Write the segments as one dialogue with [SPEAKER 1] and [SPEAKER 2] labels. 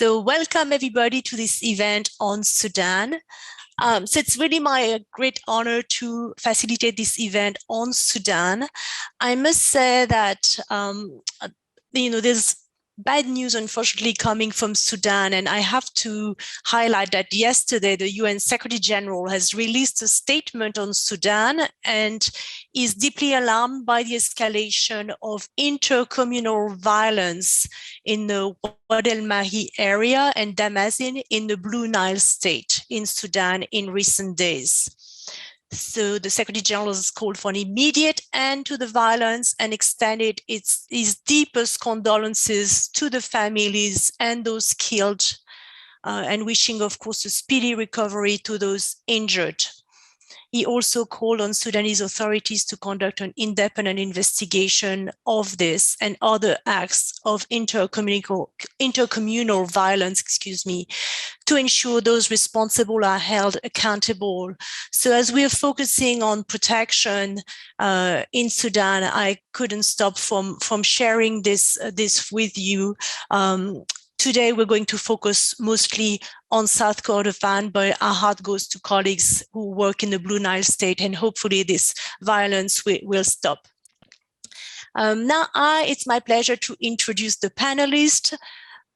[SPEAKER 1] So welcome everybody to this event on Sudan. So it's really my great honor to facilitate this event on Sudan. I must say that, there's bad news, unfortunately, coming from Sudan. And I have to highlight that yesterday, the UN Secretary General has released a statement on Sudan and is deeply alarmed by the escalation of intercommunal violence in the Wad el-Mahi area and Damazin in the Blue Nile state in Sudan in recent days. So the Secretary General has called for an immediate end to the violence and extended his deepest condolences to the families and those killed, and wishing, of course, a speedy recovery to those injured. He also called on Sudanese authorities to conduct an independent investigation of this and other acts of intercommunal violence, to ensure those responsible are held accountable. So as we are focusing on protection in Sudan, I couldn't stop from sharing this with you. Today, we're going to focus mostly on South Kordofan, but our heart goes to colleagues who work in the Blue Nile state, and hopefully this violence will stop. Now, it's my pleasure to introduce the panelists.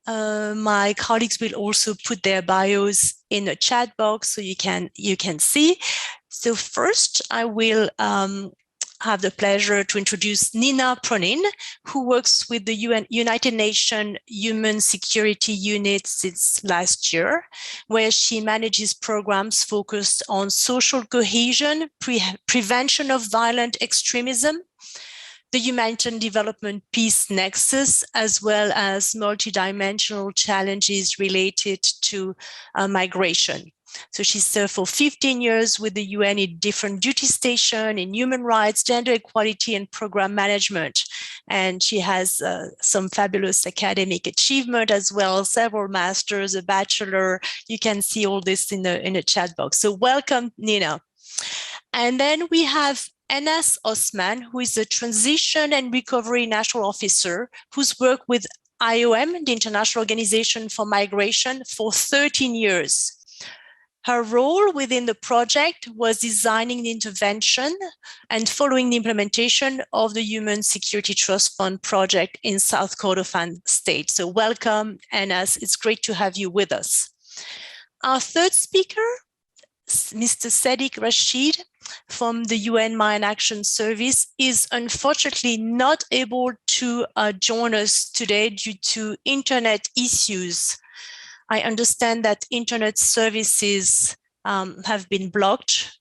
[SPEAKER 1] My colleagues will also put their bios in the chat box so you can see. So first, I will have the pleasure to introduce Nina Pronin, who works with the United Nations Human Security Unit since last year, where she manages programs focused on social cohesion, prevention of violent extremism, the humanitarian development peace nexus, as well as multidimensional challenges related to migration. So she served for 15 years with the UN in different duty stations in human rights, gender equality, and program management. And she has some fabulous academic achievement as well, several masters, a bachelor. You can see all this in the chat box. So welcome, Nina. And then we have Enas Osman, who is a Transition and Recovery National Officer who's worked with IOM, the International Organization for Migration, for 13 years. Her role within the project was designing the intervention and following the implementation of the Human Security Trust Fund project in South Kordofan state. So welcome, Enas. It's great to have you with us. Our third speaker, Mr. Sadiq Rashid from the UN Mine Action Service, is unfortunately not able to join us today due to internet issues. I understand that internet services have been blocked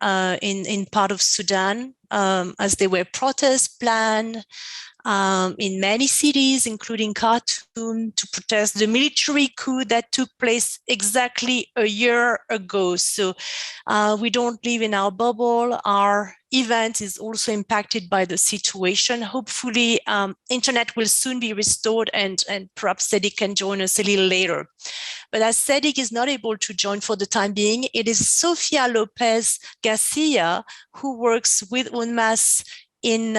[SPEAKER 1] in part of Sudan as there were protests planned in many cities, including Khartoum, to protest the military coup that took place exactly a year ago. So we don't live in our bubble. Our event is also impacted by the situation. Hopefully, internet will soon be restored and perhaps Sadiq can join us a little later. But as Sadiq is not able to join for the time being, it is Sofia Lopez Garcia, who works with UNMAS in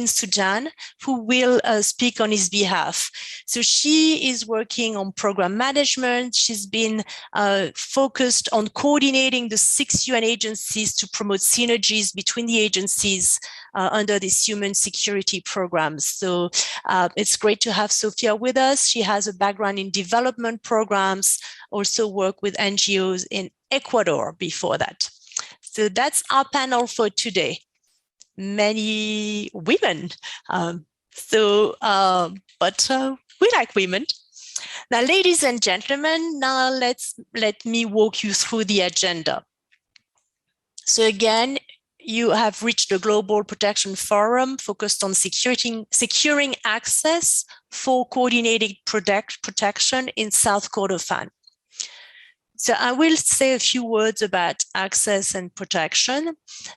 [SPEAKER 1] Sudan, who will speak on his behalf. So she is working on program management. She's been focused on coordinating the 6 UN agencies to promote synergies between the agencies under this human security programs. So it's great to have Sofia with us. She has a background in development programs, also worked with NGOs in Ecuador before that. So that's our panel for today. Many women, but we like women. Now, ladies and gentlemen, now let me walk you through the agenda. So again, you have reached the Global Protection Forum focused on securing access for coordinated protection in South Kordofan. So I will say a few words about access and protection,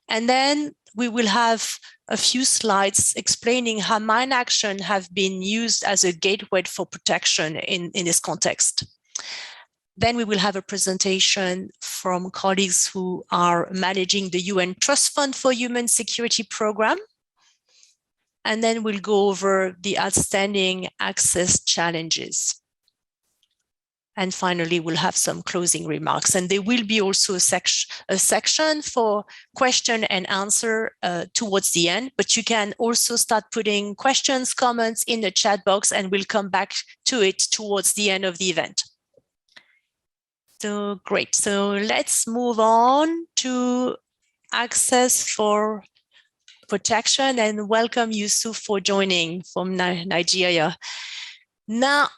[SPEAKER 1] and then we will have a few slides explaining how mine action have been used as a gateway for protection in this context. Then we will have a presentation from colleagues who are managing the UN Trust Fund for Human Security Program. And then we'll go over the outstanding access challenges. And finally, we'll have some closing remarks. And there will be also a section for question and answer towards the end, but you can also start putting questions, comments in the chat box, and we'll come back to it towards the end of the event. So great. So let's move on to access for protection, and welcome Yusuf for joining from Nigeria. Now,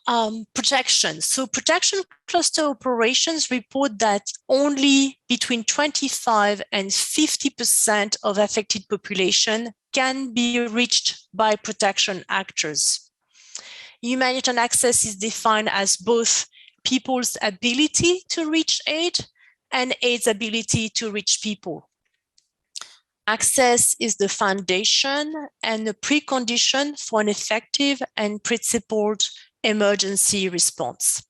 [SPEAKER 1] protection. So protection cluster operations report that only between 25 and 50% of affected population can be reached by protection actors. Humanitarian access is defined as both people's ability to reach aid and aid's ability to reach people. Access is the foundation and the precondition for an effective and principled emergency response.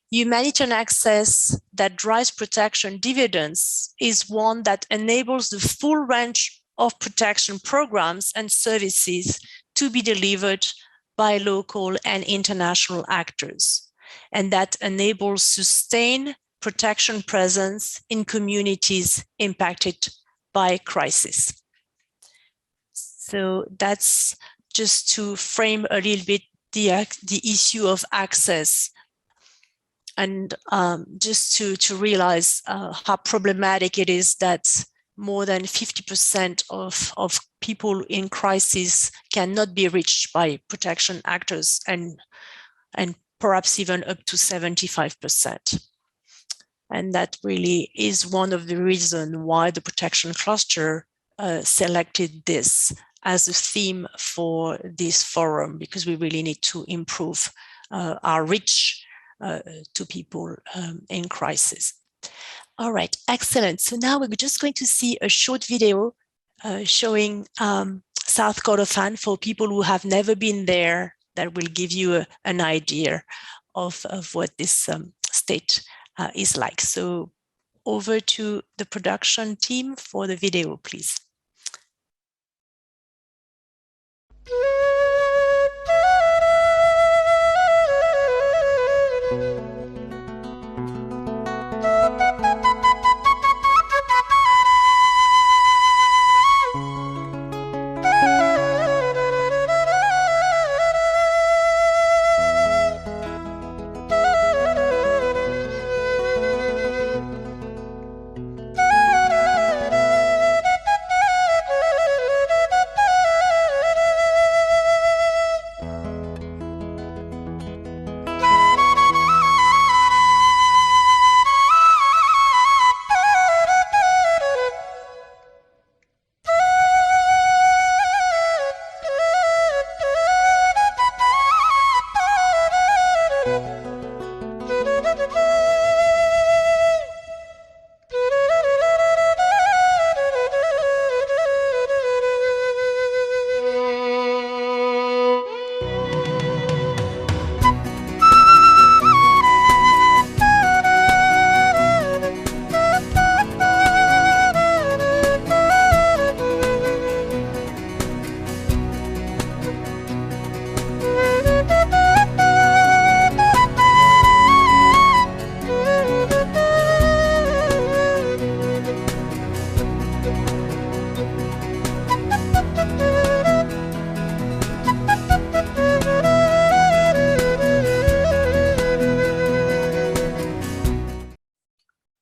[SPEAKER 1] Humanitarian access that drives protection dividends is one that enables the full range of protection programs and services to be delivered by local and international actors, and that enables sustained protection presence in communities impacted by crisis. So that's just to frame a little bit the issue of access, and just to realize how problematic it is that more than 50% of people in crisis cannot be reached by protection actors, and perhaps even up to 75%. And that really is one of the reasons why the protection cluster selected this as a theme for this forum, because we really need to improve our reach to people in crisis. All right, excellent. So now we're just going to see a short video showing South Kordofan for people who have never been there, that will give you an idea of what this state is like. So over to the production team for the video, please.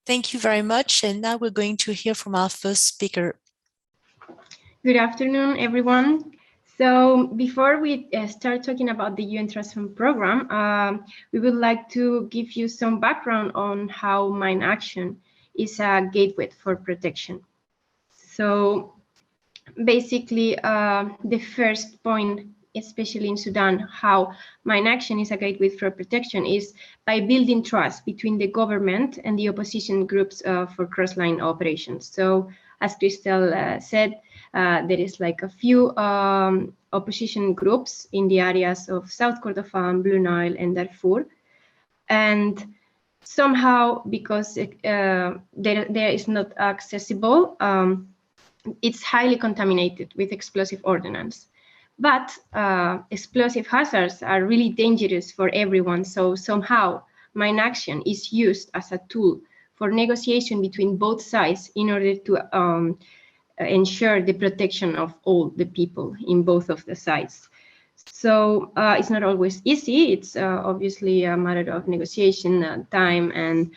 [SPEAKER 1] Thank you very much. And now we're going to hear from our first speaker.
[SPEAKER 2] Good afternoon, everyone. So before we start talking about the UN Trust Fund program, we would like to give you some background on how mine action is a gateway for protection. So basically, the first point, especially in Sudan, how mine action is a gateway for protection is by building trust between the government and the opposition groups for cross-line operations. So as Crystal said, there is like a few opposition groups in the areas of South Kordofan, Blue Nile, and Darfur. And somehow, because there is not accessible, it's highly contaminated with explosive ordnance. But explosive hazards are really dangerous for everyone. So somehow mine action is used as a tool for negotiation between both sides in order to ensure the protection of all the people in both of the sides. So it's not always easy. It's obviously a matter of negotiation, time, and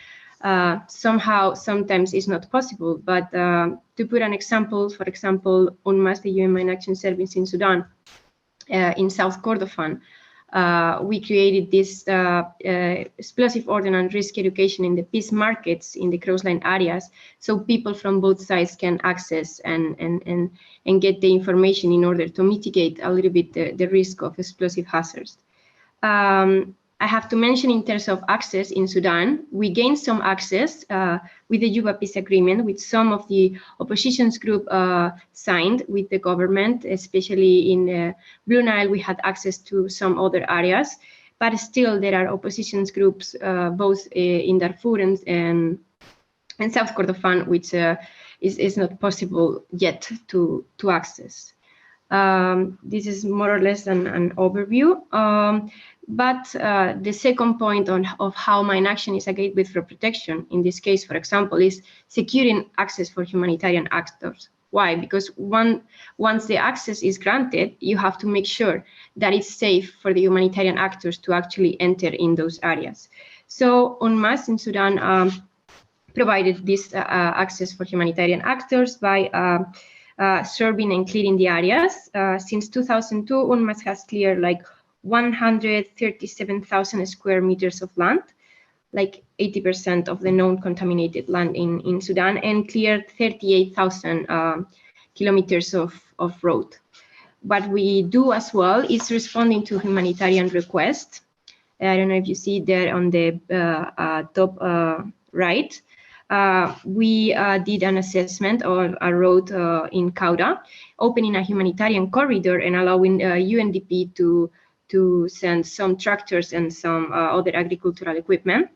[SPEAKER 2] sometimes it's not possible. But to put an example, for example, UNMAS, the UN Mine Action Service in Sudan, in South Kordofan, we created this explosive ordnance risk education in the peace markets in the coastline areas, so people from both sides can access and get the information in order to mitigate a little bit the risk of explosive hazards. I have to mention, in terms of access in Sudan, we gained some access with the Juba Peace Agreement, with some of the oppositions group signed with the government, especially in Blue Nile. We had access to some other areas, but still there are oppositions groups both in Darfur and South Kordofan, which is not possible yet to access. This is more or less an overview. But the second point of how mine action is a gateway for protection, in this case, for example, is securing access for humanitarian actors. Why? Because once the access is granted, you have to make sure that it's safe for the humanitarian actors to actually enter in those areas. So UNMAS in Sudan provided this access for humanitarian actors by serving and clearing the areas. Since 2002, UNMAS has cleared like 137,000 square meters of land, like 80% of the known contaminated land in Sudan, and cleared 38,000 kilometers of road. What we do as well is responding to humanitarian requests. I don't know if you see there on the top right. We did an assessment of a road in Kauda, opening a humanitarian corridor and allowing UNDP to send some tractors and some other agricultural equipment.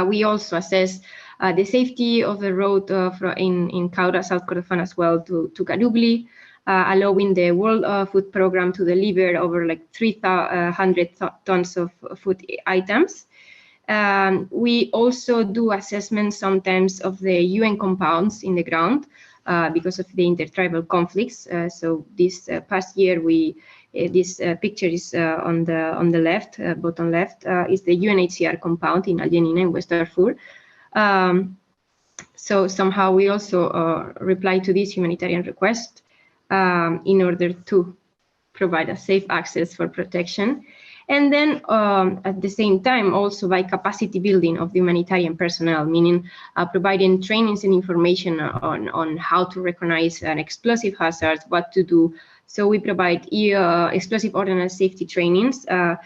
[SPEAKER 2] We also assess the safety of the road in Kauda, South Kordofan as well, to Kadugli, allowing the World Food Programme to deliver over like 300 tons of food items. We also do assessments sometimes of the UN compounds in the ground because of the intertribal conflicts. So this past year, this picture is on the left, bottom left, is the UNHCR compound in Al Janina in West Darfur. So somehow we also reply to this humanitarian request in order to provide a safe access for protection. And then at the same time, also by capacity building of the humanitarian personnel, meaning providing trainings and information on how to recognize an explosive hazard, what to do. So we provide explosive ordnance safety trainings, for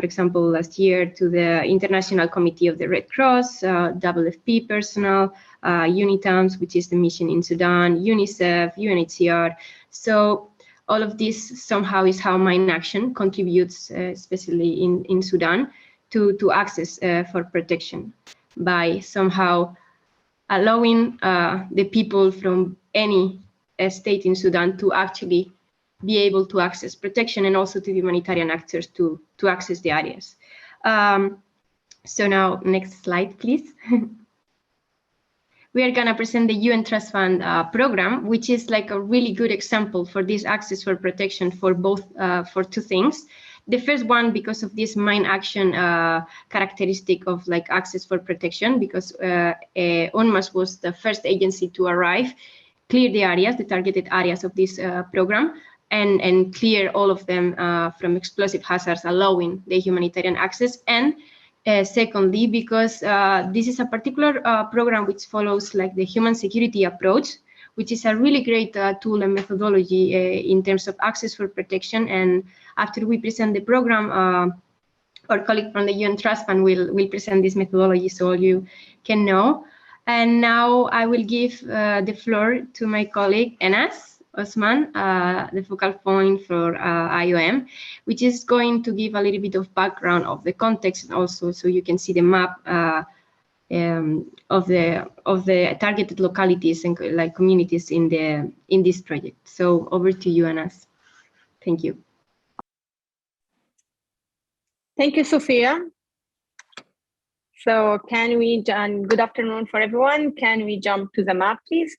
[SPEAKER 2] example, last year to the International Committee of the Red Cross, WFP personnel, UNITAMS, which is the mission in Sudan, UNICEF, UNHCR. So all of this somehow is how mine action contributes, especially in Sudan, to access for protection, by somehow allowing the people from any state in Sudan to actually be able to access protection, and also to the humanitarian actors to access the areas. So now, next slide, please. We are going to present the UN Trust Fund program, which is like a really good example for this access for protection for both, for two things. The first one, because of this mine action characteristic of like access for protection, because UNMAS was the first agency to arrive, clear the areas, the targeted areas of this program, and clear all of them from explosive hazards, allowing the humanitarian access. And secondly, because this is a particular program which follows like the human security approach, which is a really great tool and methodology in terms of access for protection. And after we present the program, our colleague from the UN Trust Fund will present this methodology so all you can know. And now I will give the floor to my colleague Enas Osman, the focal point for IOM, which is going to give a little bit of background of the context, and also so you can see the map of the targeted localities and like communities in this project. So over to you, Enas. Thank you.
[SPEAKER 3] Thank you, Sofia. So can we, and good afternoon for everyone. Can we jump to the map, please?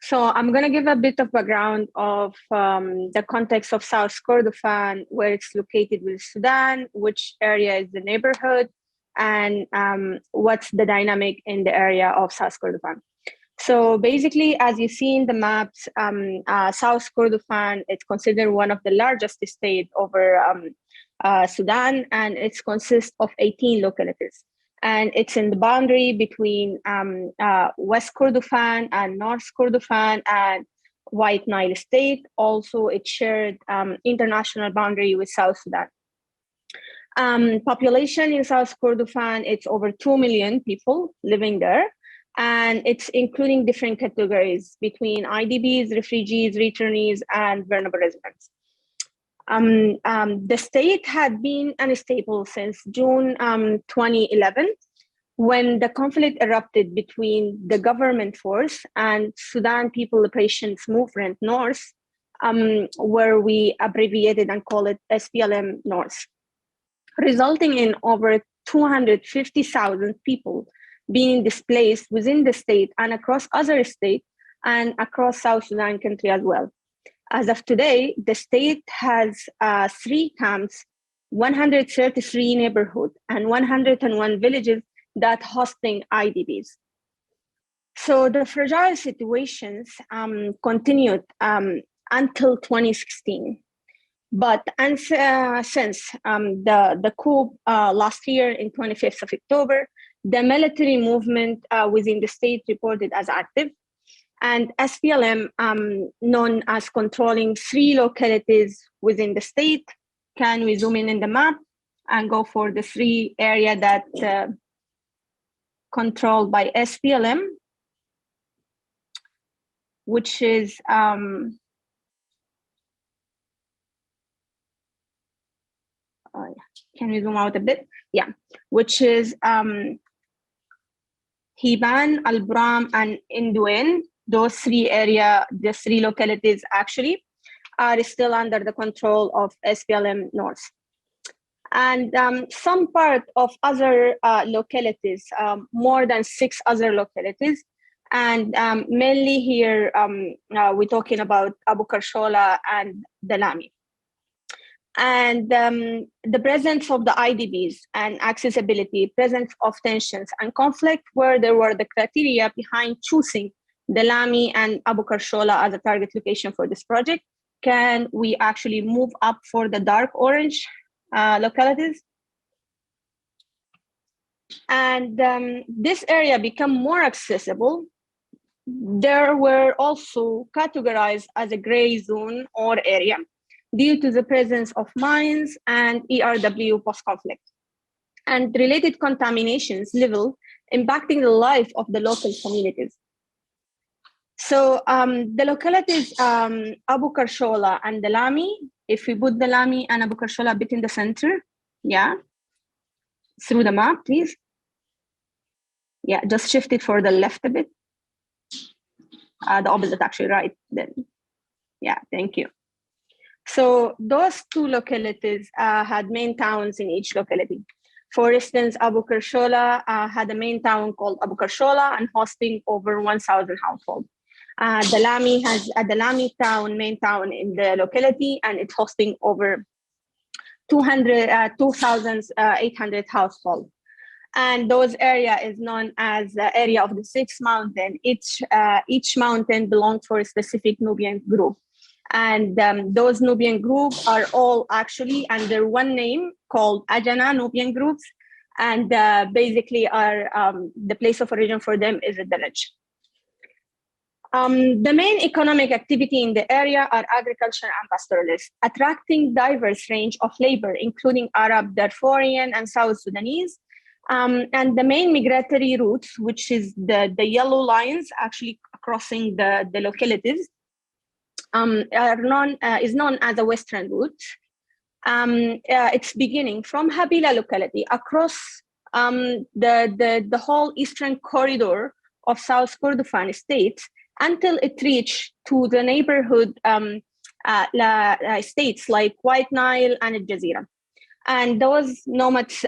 [SPEAKER 3] So I'm going to give a bit of background of the context of South Kordofan, where it's located with Sudan, which area is the neighborhood, and what's the dynamic in the area of South Kordofan. So basically, as you see in the maps, South Kordofan, it's considered one of the largest states over Sudan, and it consists of 18 localities. And it's in the boundary between West Kordofan and North Kordofan and White Nile State. Also, it shared international boundary with South Sudan. Population in South Kordofan, it's over 2 million people living there. And it's including different categories between IDPs, refugees, returnees, and vulnerable residents. The state had been unstable since June 2011, when the conflict erupted between the government force and Sudan People Liberations Movement North, where we abbreviated and call it SPLM North, resulting in over 250,000 people being displaced within the state and across other states and across South Sudan country as well. As of today, the state has 3 camps, 133 neighborhoods, and 101 villages that hosting IDPs. So the fragile situations continued until 2016. But since the coup last year in 25th of October, the military movement within the state reported as active, and SPLM, known as controlling 3 localities within the state. Can we zoom in the map and go for the 3 areas that controlled by SPLM, which is can we zoom out a bit? Yeah, which is Hiban, Al-Bram, and Induen. Those 3 areas, the 3 localities actually, are still under the control of SPLM North. And some part of other localities, more than 6 other localities, and mainly here we're talking about Abu Karshola and Dalami. And the presence of the IDPs and accessibility, presence of tensions and conflict, where there were the criteria behind choosing Dalami and Abu Karshola as a target location for this project. Can we actually move up for the dark orange localities? And this area become more accessible. There were also categorized as a gray zone or area due to the presence of mines and ERW post-conflict and related contaminations level impacting the life of the local communities. So the localities Abu Karshola and Dalami, if we put Dalami and Abu Karshola a bit in the center, yeah, through the map, please. Yeah, just shift it for the left a bit. The opposite actually, right then. Yeah, thank you. So those 2 localities had main towns in each locality. For instance, Abu Karshola had a main town called Abu Karshola and hosting over 1,000 households. Dalami has a Dalami town, main town in the locality, and it's hosting over 2,800 households. And those area is known as the area of the 6 mountain. Each mountain belongs for a specific Nubian group. And those Nubian groups are all actually under one name called Ajana Nubian groups. And basically are the place of origin for them is a village. The main economic activity in the area are agriculture and pastoralists, attracting diverse range of labor, including Arab, Darfurian, and South Sudanese. And the main migratory routes, which is the yellow lines actually crossing the localities, is known as a Western route. It's beginning from Habila locality across the whole eastern corridor of South Kordofan state until it reached to the neighborhood states like White Nile and Al Jazeera. And those nomads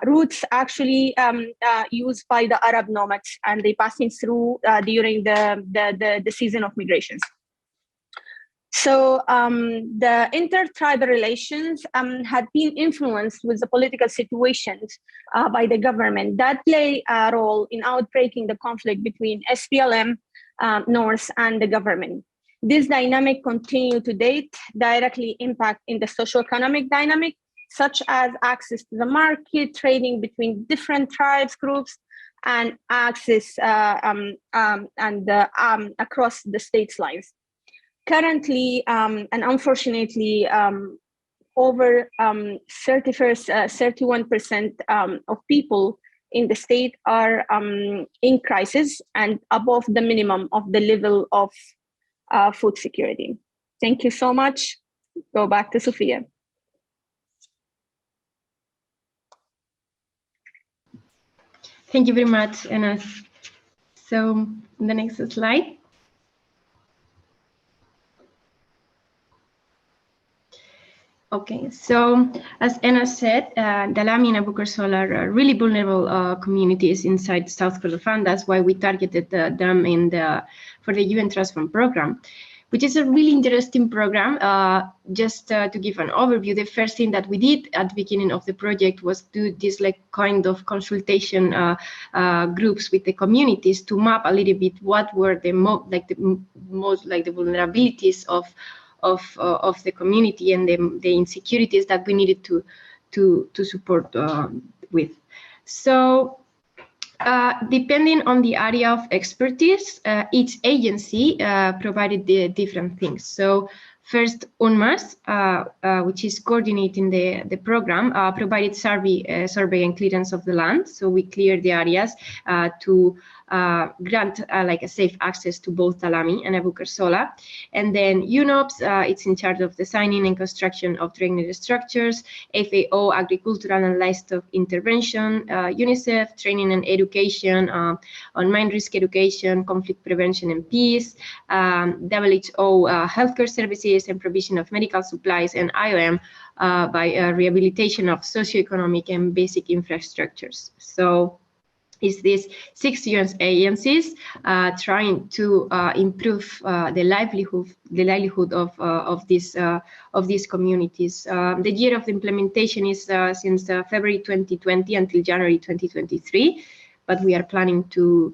[SPEAKER 3] routes actually used by the Arab nomads, and they passing through during the season of migrations. So the intertribal relations had been influenced with the political situations by the government that play a role in outbreaking the conflict between SPLM North and the government. This dynamic continue to date, directly impact in the socioeconomic dynamic, such as access to the market, trading between different tribes, groups, and access across the states lines. Currently, and unfortunately, over 31% of people in the state are in crisis and above the minimum of the level of food security. Thank you so much. Go back to Sophia.
[SPEAKER 2] Thank you very much, Enas. So the next slide. Okay, so as Enas said, Dalami and Abu Kursol are really vulnerable communities inside South Kordofan. That's why we targeted them for the UN Transform program, which is a really interesting program. Just to give an overview, the first thing that we did at the beginning of the project was do this kind of consultation groups with the communities to map a little bit what were the most the vulnerabilities of the community and the insecurities that we needed to support with. So depending on the area of expertise, each agency provided the different things. So first, UNMAS, which is coordinating the program, provided survey and clearance of the land. So we cleared the areas to grant a safe access to both Dalami and Abu Kursola. And then UNOPS, it's in charge of designing and construction of drainage structures, FAO, agricultural and livestock intervention, UNICEF, training and education on mine risk education, conflict prevention and peace, WHO, healthcare services and provision of medical supplies, and IOM by rehabilitation of socioeconomic and basic infrastructures. So is these 6 UN agencies trying to improve the livelihood of these communities. The year of the implementation is since February 2020 until January 2023, but we are planning to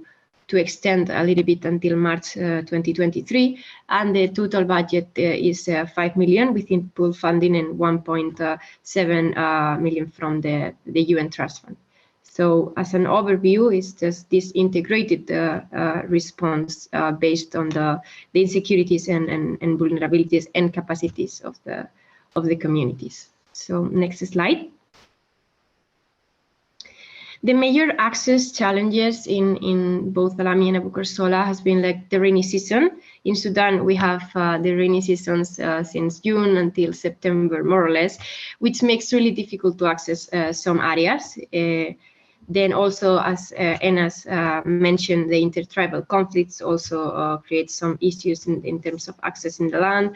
[SPEAKER 2] extend a little bit until March 2023, and the total budget is 5 million within pool funding and 1.7 million from the UN Trust Fund. So as an overview, it's just this integrated response based on the insecurities and vulnerabilities and capacities of the communities. So next slide. The major access challenges in both Dalami and Abu Kursola has been the rainy season. In Sudan, we have the rainy seasons since June until September, more or less, which makes really difficult to access some areas. Then also, as Enas mentioned, the intertribal conflicts also create some issues in terms of accessing the land.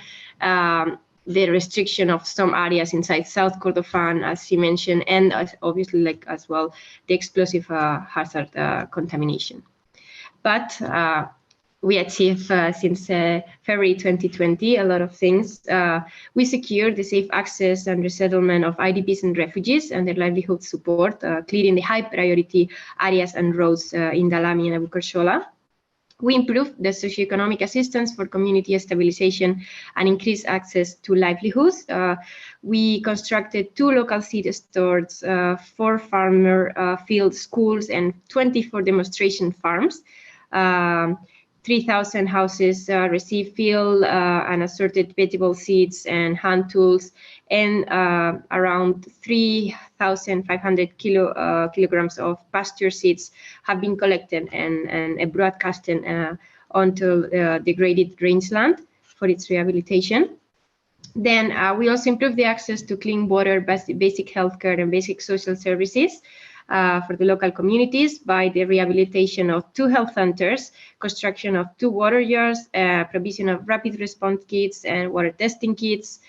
[SPEAKER 2] The restriction of some areas inside South Kordofan, as he mentioned, and obviously as well, the explosive hazard contamination. But we achieved since February 2020 a lot of things. We secured the safe access and resettlement of IDPs and refugees and their livelihood support, clearing the high priority areas and roads in Dalami and Abu Kursola. We improved the socioeconomic assistance for community stabilization and increased access to livelihoods. We constructed 2 local seed stores, 4 farmer field schools, and 24 demonstration farms. 3,000 houses receive field and assorted vegetable seeds and hand tools, and around 3,500 kilograms of pasture seeds have been collected and broadcasted onto degraded rangeland for its rehabilitation. Then we also improved the access to clean water, basic healthcare, and basic social services for the local communities by the rehabilitation of 2 health centers, construction of 2 water yards, provision of rapid response kits and water testing kits.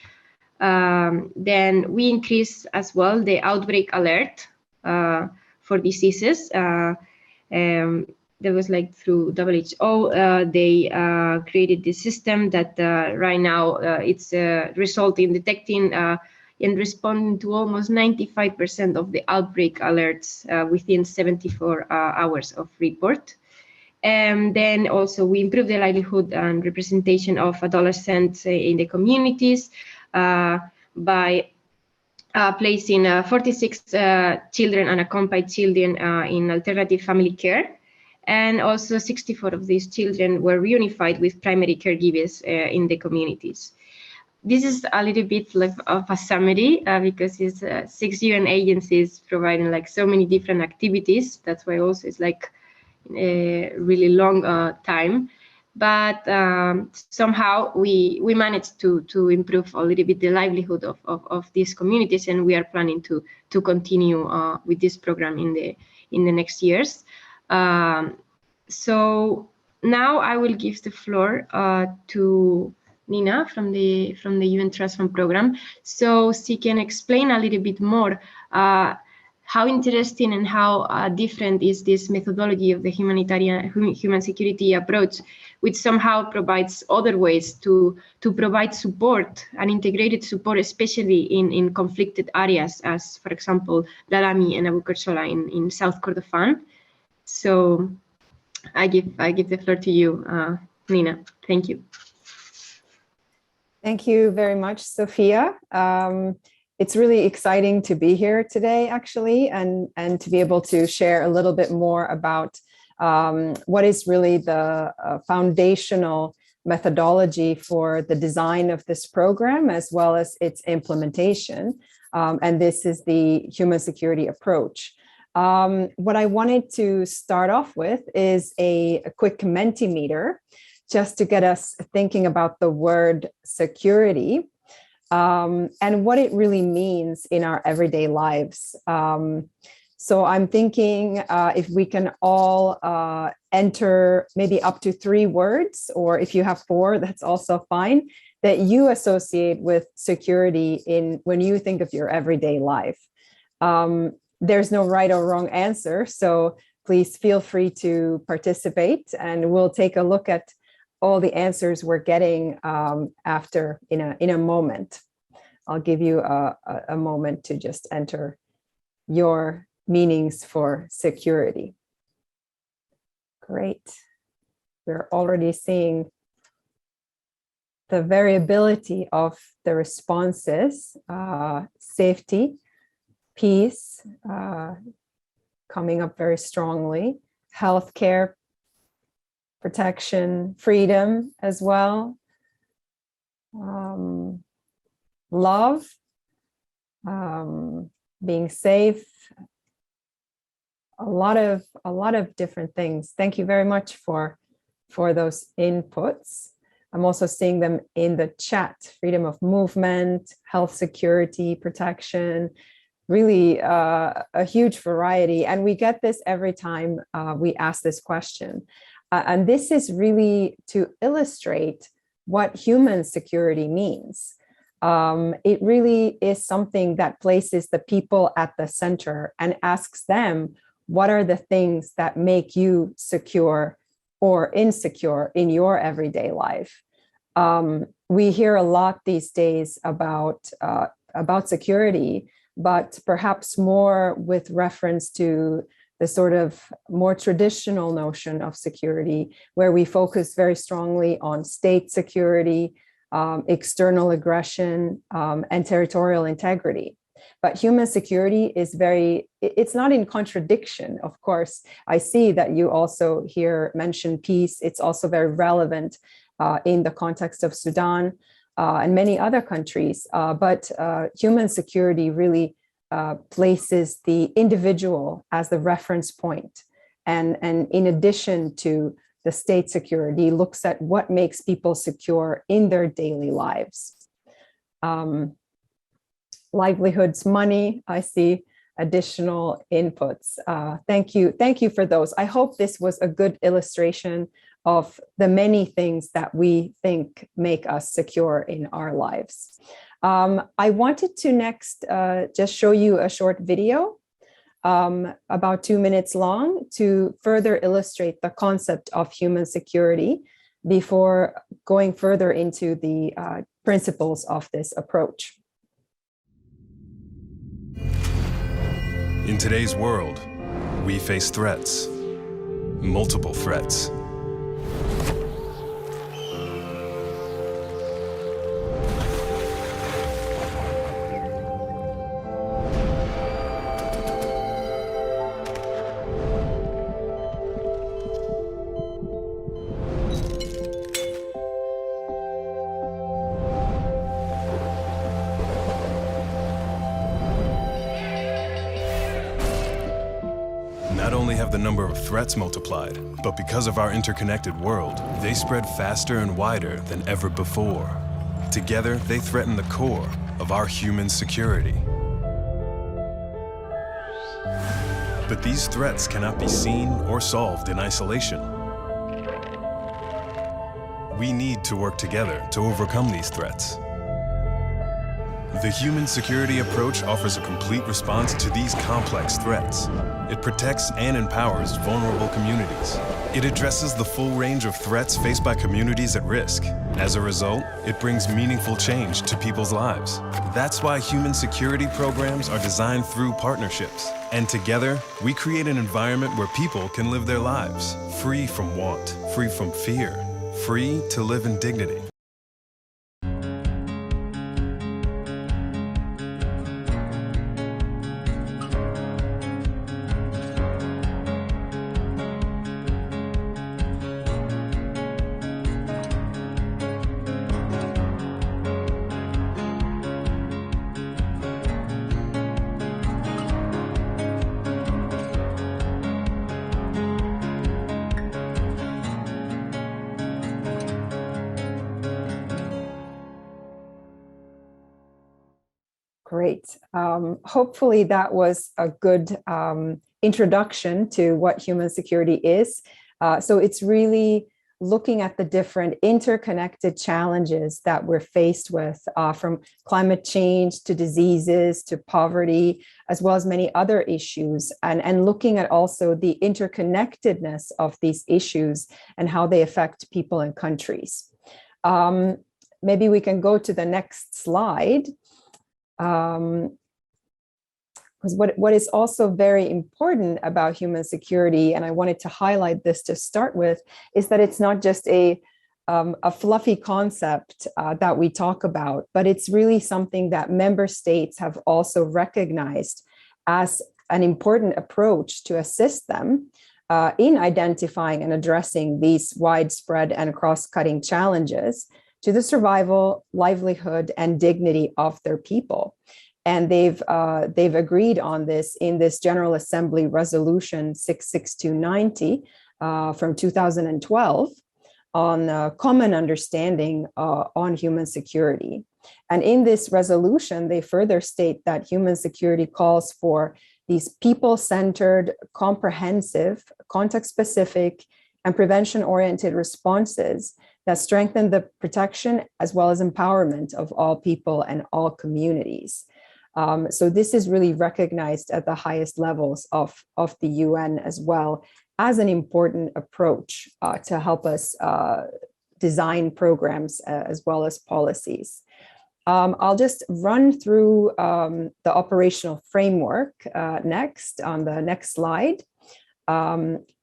[SPEAKER 2] Then we increase as well the outbreak alert for diseases. There was like through WHO, they created this system that right now it's resulting in detecting and responding to almost 95% of the outbreak alerts within 74 hours of report. And then also we improve the livelihood and representation of adolescents in the communities by placing 46 children unaccompanied children in alternative family care. And also 64 of these children were reunified with primary caregivers in the communities. This is a little bit like of a summary because it's 6 UN agencies providing like so many different activities. That's why also it's like a really long time. But somehow we managed to improve a little bit the livelihood of these communities, and we are planning to continue with this program in the next years. So now I will give the floor to Nina from the UN Trust Fund program, so she can explain a little bit more how interesting and how different is this methodology of the human security approach, which somehow provides other ways to provide support and integrated support, especially in conflicted areas, as for example, Lalami and Abu Kershola in South Kordofan. So I give the floor to you, Nina. Thank you.
[SPEAKER 4] Thank you very much, Sophia. It's really exciting to be here today, actually, and to be able to share a little bit more about what is really the foundational methodology for the design of this program, as well as its implementation. And this is the human security approach. What I wanted to start off with is a quick Mentimeter, just to get us thinking about the word security and what it really means in our everyday lives. So I'm thinking if we can all enter maybe up to 3 words, or if you have 4, that's also fine, that you associate with security when you think of your everyday life. There's no right or wrong answer, so please feel free to participate, and we'll take a look at all the answers we're getting after in a moment. I'll give you a moment to just enter your meanings for security. Great. We're already seeing the variability of the responses, safety, peace, coming up very strongly, healthcare, protection, freedom as well, love, being safe, a lot of different things. Thank you very much for those inputs. I'm also seeing them in the chat: freedom of movement, health, security, protection, really a huge variety. And we get this every time we ask this question. And this is really to illustrate what human security means. It really is something that places the people at the center and asks them, what are the things that make you secure or insecure in your everyday life? We hear a lot these days about security, but perhaps more with reference to the sort of more traditional notion of security, where we focus very strongly on state security, external aggression, and territorial integrity. But human security is it's not in contradiction, of course. I see that you also here mention peace. It's also very relevant in the context of Sudan and many other countries. But human security really places the individual as the reference point. And in addition to the state security, looks at what makes people secure in their daily lives. Livelihoods, money, I see additional inputs. Thank you for those. I hope this was a good illustration of the many things that we think make us secure in our lives. I wanted to next just show you a short video, about 2 minutes long, to further illustrate the concept of human security before going further into the principles of this approach.
[SPEAKER 5] In today's world, we face threats, multiple threats. Not only have the number of threats multiplied, but because of our interconnected world, they spread faster and wider than ever before. Together, they threaten the core of our human security. But these threats cannot be seen or solved in isolation. We need to work together to overcome these threats. The human security approach offers a complete response to these complex threats. It protects and empowers vulnerable communities. It addresses the full range of threats faced by communities at risk. As a result, it brings meaningful change to people's lives. That's why human security programs are designed through partnerships. And together, we create an environment where people can live their lives, free from want, free from fear, free to live in dignity.
[SPEAKER 4] Great. Hopefully that was a good introduction to what human security is. So it's really looking at the different interconnected challenges that we're faced with, from climate change to diseases to poverty, as well as many other issues, and looking at also the interconnectedness of these issues and how they affect people and countries. Maybe we can go to the next slide. Because what is also very important about human security, and I wanted to highlight this to start with, is that it's not just a fluffy concept that we talk about, but it's really something that member states have also recognized as an important approach to assist them in identifying and addressing these widespread and cross-cutting challenges to the survival, livelihood, and dignity of their people. And they've agreed on this in this General Assembly Resolution 66290 from 2012 on a common understanding on human security. And in this resolution, they further state that human security calls for these people-centered, comprehensive, context-specific, and prevention-oriented responses that strengthen the protection as well as empowerment of all people and all communities. So this is really recognized at the highest levels of the UN as well as an important approach to help us design programs as well as policies. I'll just run through the operational framework next on the next slide.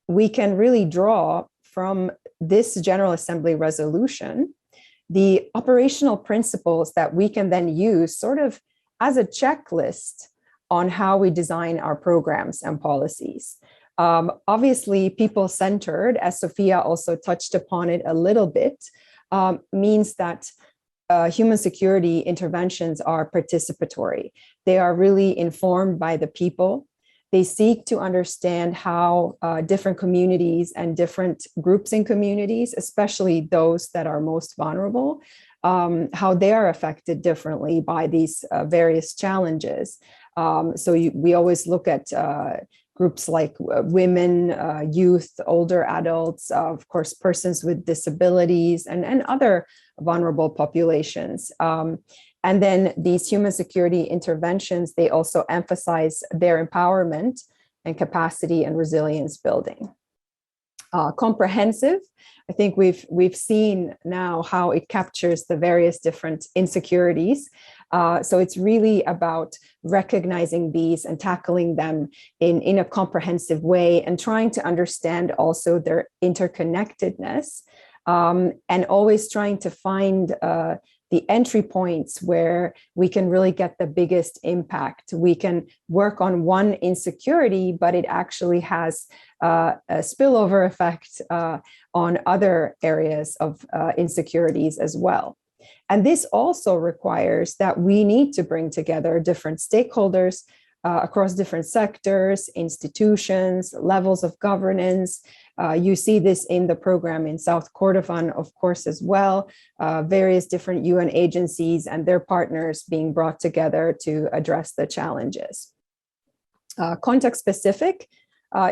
[SPEAKER 4] We can really draw from this General Assembly resolution the operational principles that we can then use sort of as a checklist on how we design our programs and policies. Obviously, people-centered, as Sophia also touched upon it a little bit, means that human security interventions are participatory. They are really informed by the people. They seek to understand how different communities and different groups in communities, especially those that are most vulnerable, how they are affected differently by these various challenges. We always look at groups like women, youth, older adults, of course, persons with disabilities, and other vulnerable populations. And then these human security interventions, they also emphasize their empowerment and capacity and resilience building. Comprehensive, I think we've seen now how it captures the various different insecurities. So it's really about recognizing these and tackling them in a comprehensive way, and trying to understand also their interconnectedness, and always trying to find the entry points where we can really get the biggest impact. We can work on one insecurity, but it actually has a spillover effect on other areas of insecurities as well. And this also requires that we need to bring together different stakeholders across different sectors, institutions, levels of governance. You see this in the program in South Kordofan, of course, as well. Various different UN agencies and their partners being brought together to address the challenges. Context specific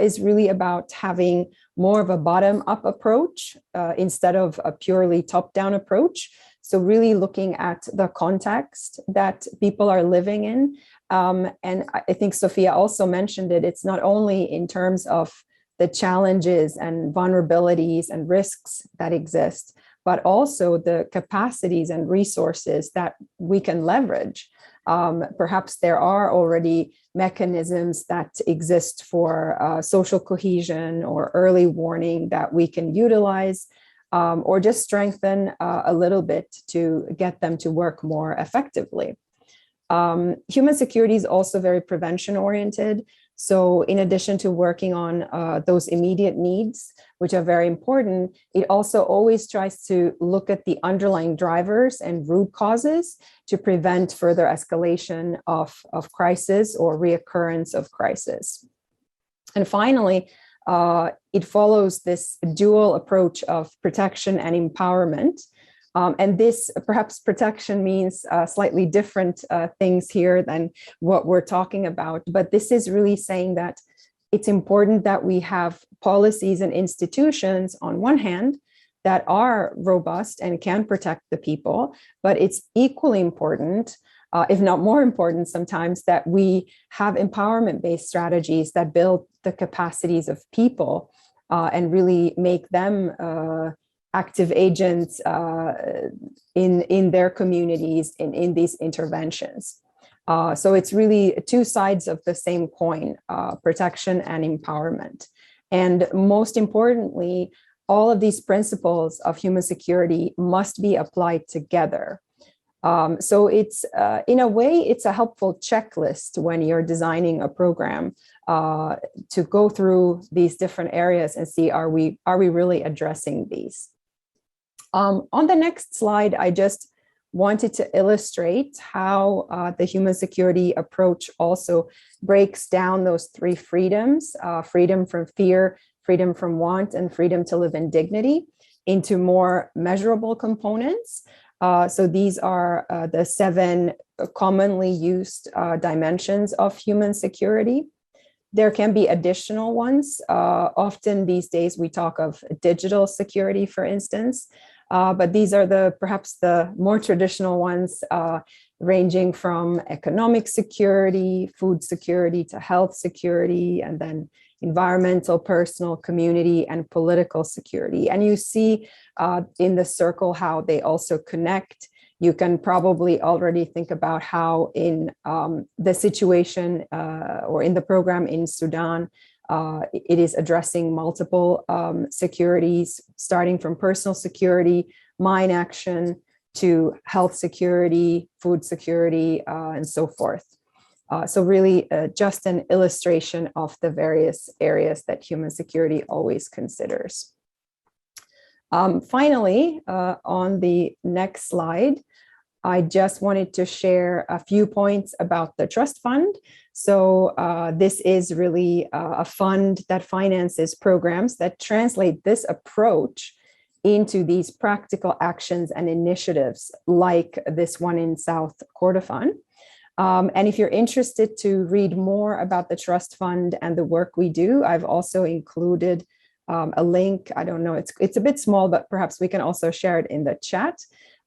[SPEAKER 4] is really about having more of a bottom-up approach instead of a purely top-down approach. So really looking at the context that people are living in. And I think Sophia also mentioned it, it's not only in terms of the challenges and vulnerabilities and risks that exist, but also the capacities and resources that we can leverage. Perhaps there are already mechanisms that exist for social cohesion or early warning that we can utilize, or just strengthen a little bit to get them to work more effectively. Human security is also very prevention oriented. So in addition to working on those immediate needs, which are very important, it also always tries to look at the underlying drivers and root causes to prevent further escalation of crisis or reoccurrence of crisis. And finally, it follows this dual approach of protection and empowerment. And this, perhaps protection means slightly different things here than what we're talking about. But this is really saying that it's important that we have policies and institutions on one hand that are robust and can protect the people, but it's equally important, if not more important sometimes, that we have empowerment-based strategies that build the capacities of people and really make them active agents in their communities in these interventions. So it's really two sides of the same coin, protection and empowerment. And most importantly, all of these principles of human security must be applied together. So it's, in a way, it's a helpful checklist when you're designing a program to go through these different areas and see, are we really addressing these? On the next slide, I just wanted to illustrate how the human security approach also breaks down those three freedoms, freedom from fear, freedom from want, and freedom to live in dignity, into more measurable components. So these are the 7 commonly used dimensions of human security. There can be additional ones. Often these days we talk of digital security, for instance, but these are perhaps the more traditional ones, ranging from economic security, food security, to health security, and then environmental, personal, community, and political security. And you see in the circle how they also connect. You can probably already think about how in the situation or in the program in Sudan, it is addressing multiple securities, starting from personal security, mine action, to health security, food security, and so forth. So really just an illustration of the various areas that human security always considers. Finally, on the next slide, I just wanted to share a few points about the trust fund. So this is really a fund that finances programs that translate this approach into these practical actions and initiatives like this one in South Kordofan. And if you're interested to read more about the trust fund and the work we do, I've also included a link. I don't know, it's a bit small, but perhaps we can also share it in the chat.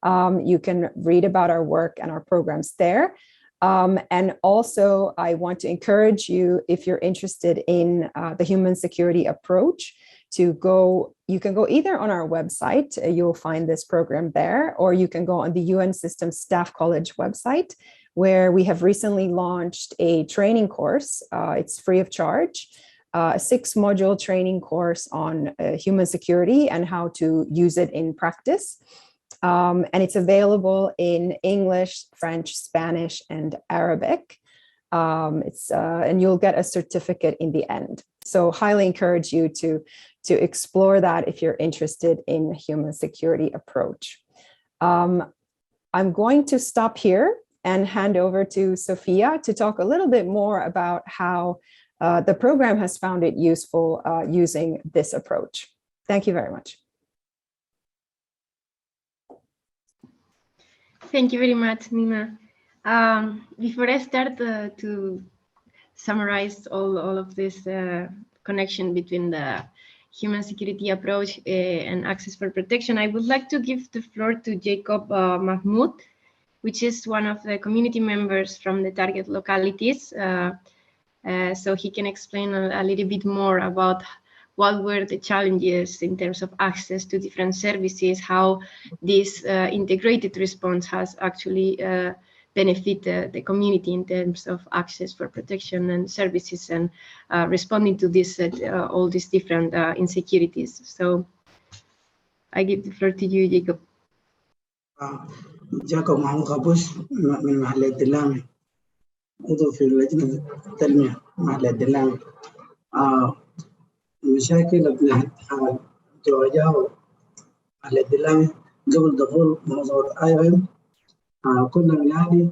[SPEAKER 4] You can read about our work and our programs there. And also, I want to encourage you, if you're interested in the human security approach, you can go either on our website, you'll find this program there, or you can go on the UN Systems Staff College website, where we have recently launched a training course. It's free of charge, a 6-module training course on human security and how to use it in practice. And it's available in English, French, Spanish, and Arabic. And you'll get a certificate in the end. So highly encourage you to explore that if you're interested in human security approach. I'm going to stop here and hand over to Sophia to talk a little bit more about how the program has found it useful using this approach. Thank you very much.
[SPEAKER 2] Thank you very much, Nima. Before I start to summarize all of this connection between the human security approach and access for protection, I would like to give the floor to Jacob Mahmoud, which is one of the community members from the target localities. So he can explain a little bit more about what were the challenges in terms of access to different services, how this integrated response has actually benefited the community in terms of access for protection and services, and responding to this all these different insecurities. So I give the floor to you, Jacob.
[SPEAKER 6] جاكوب محمود خبوش من محل الدلامي، عضو في لجنة التنمية محل الدلامي. المشاكل اللي تواجهها محل الدلامي قبل دخول موضوع IOM، كنا بنعاني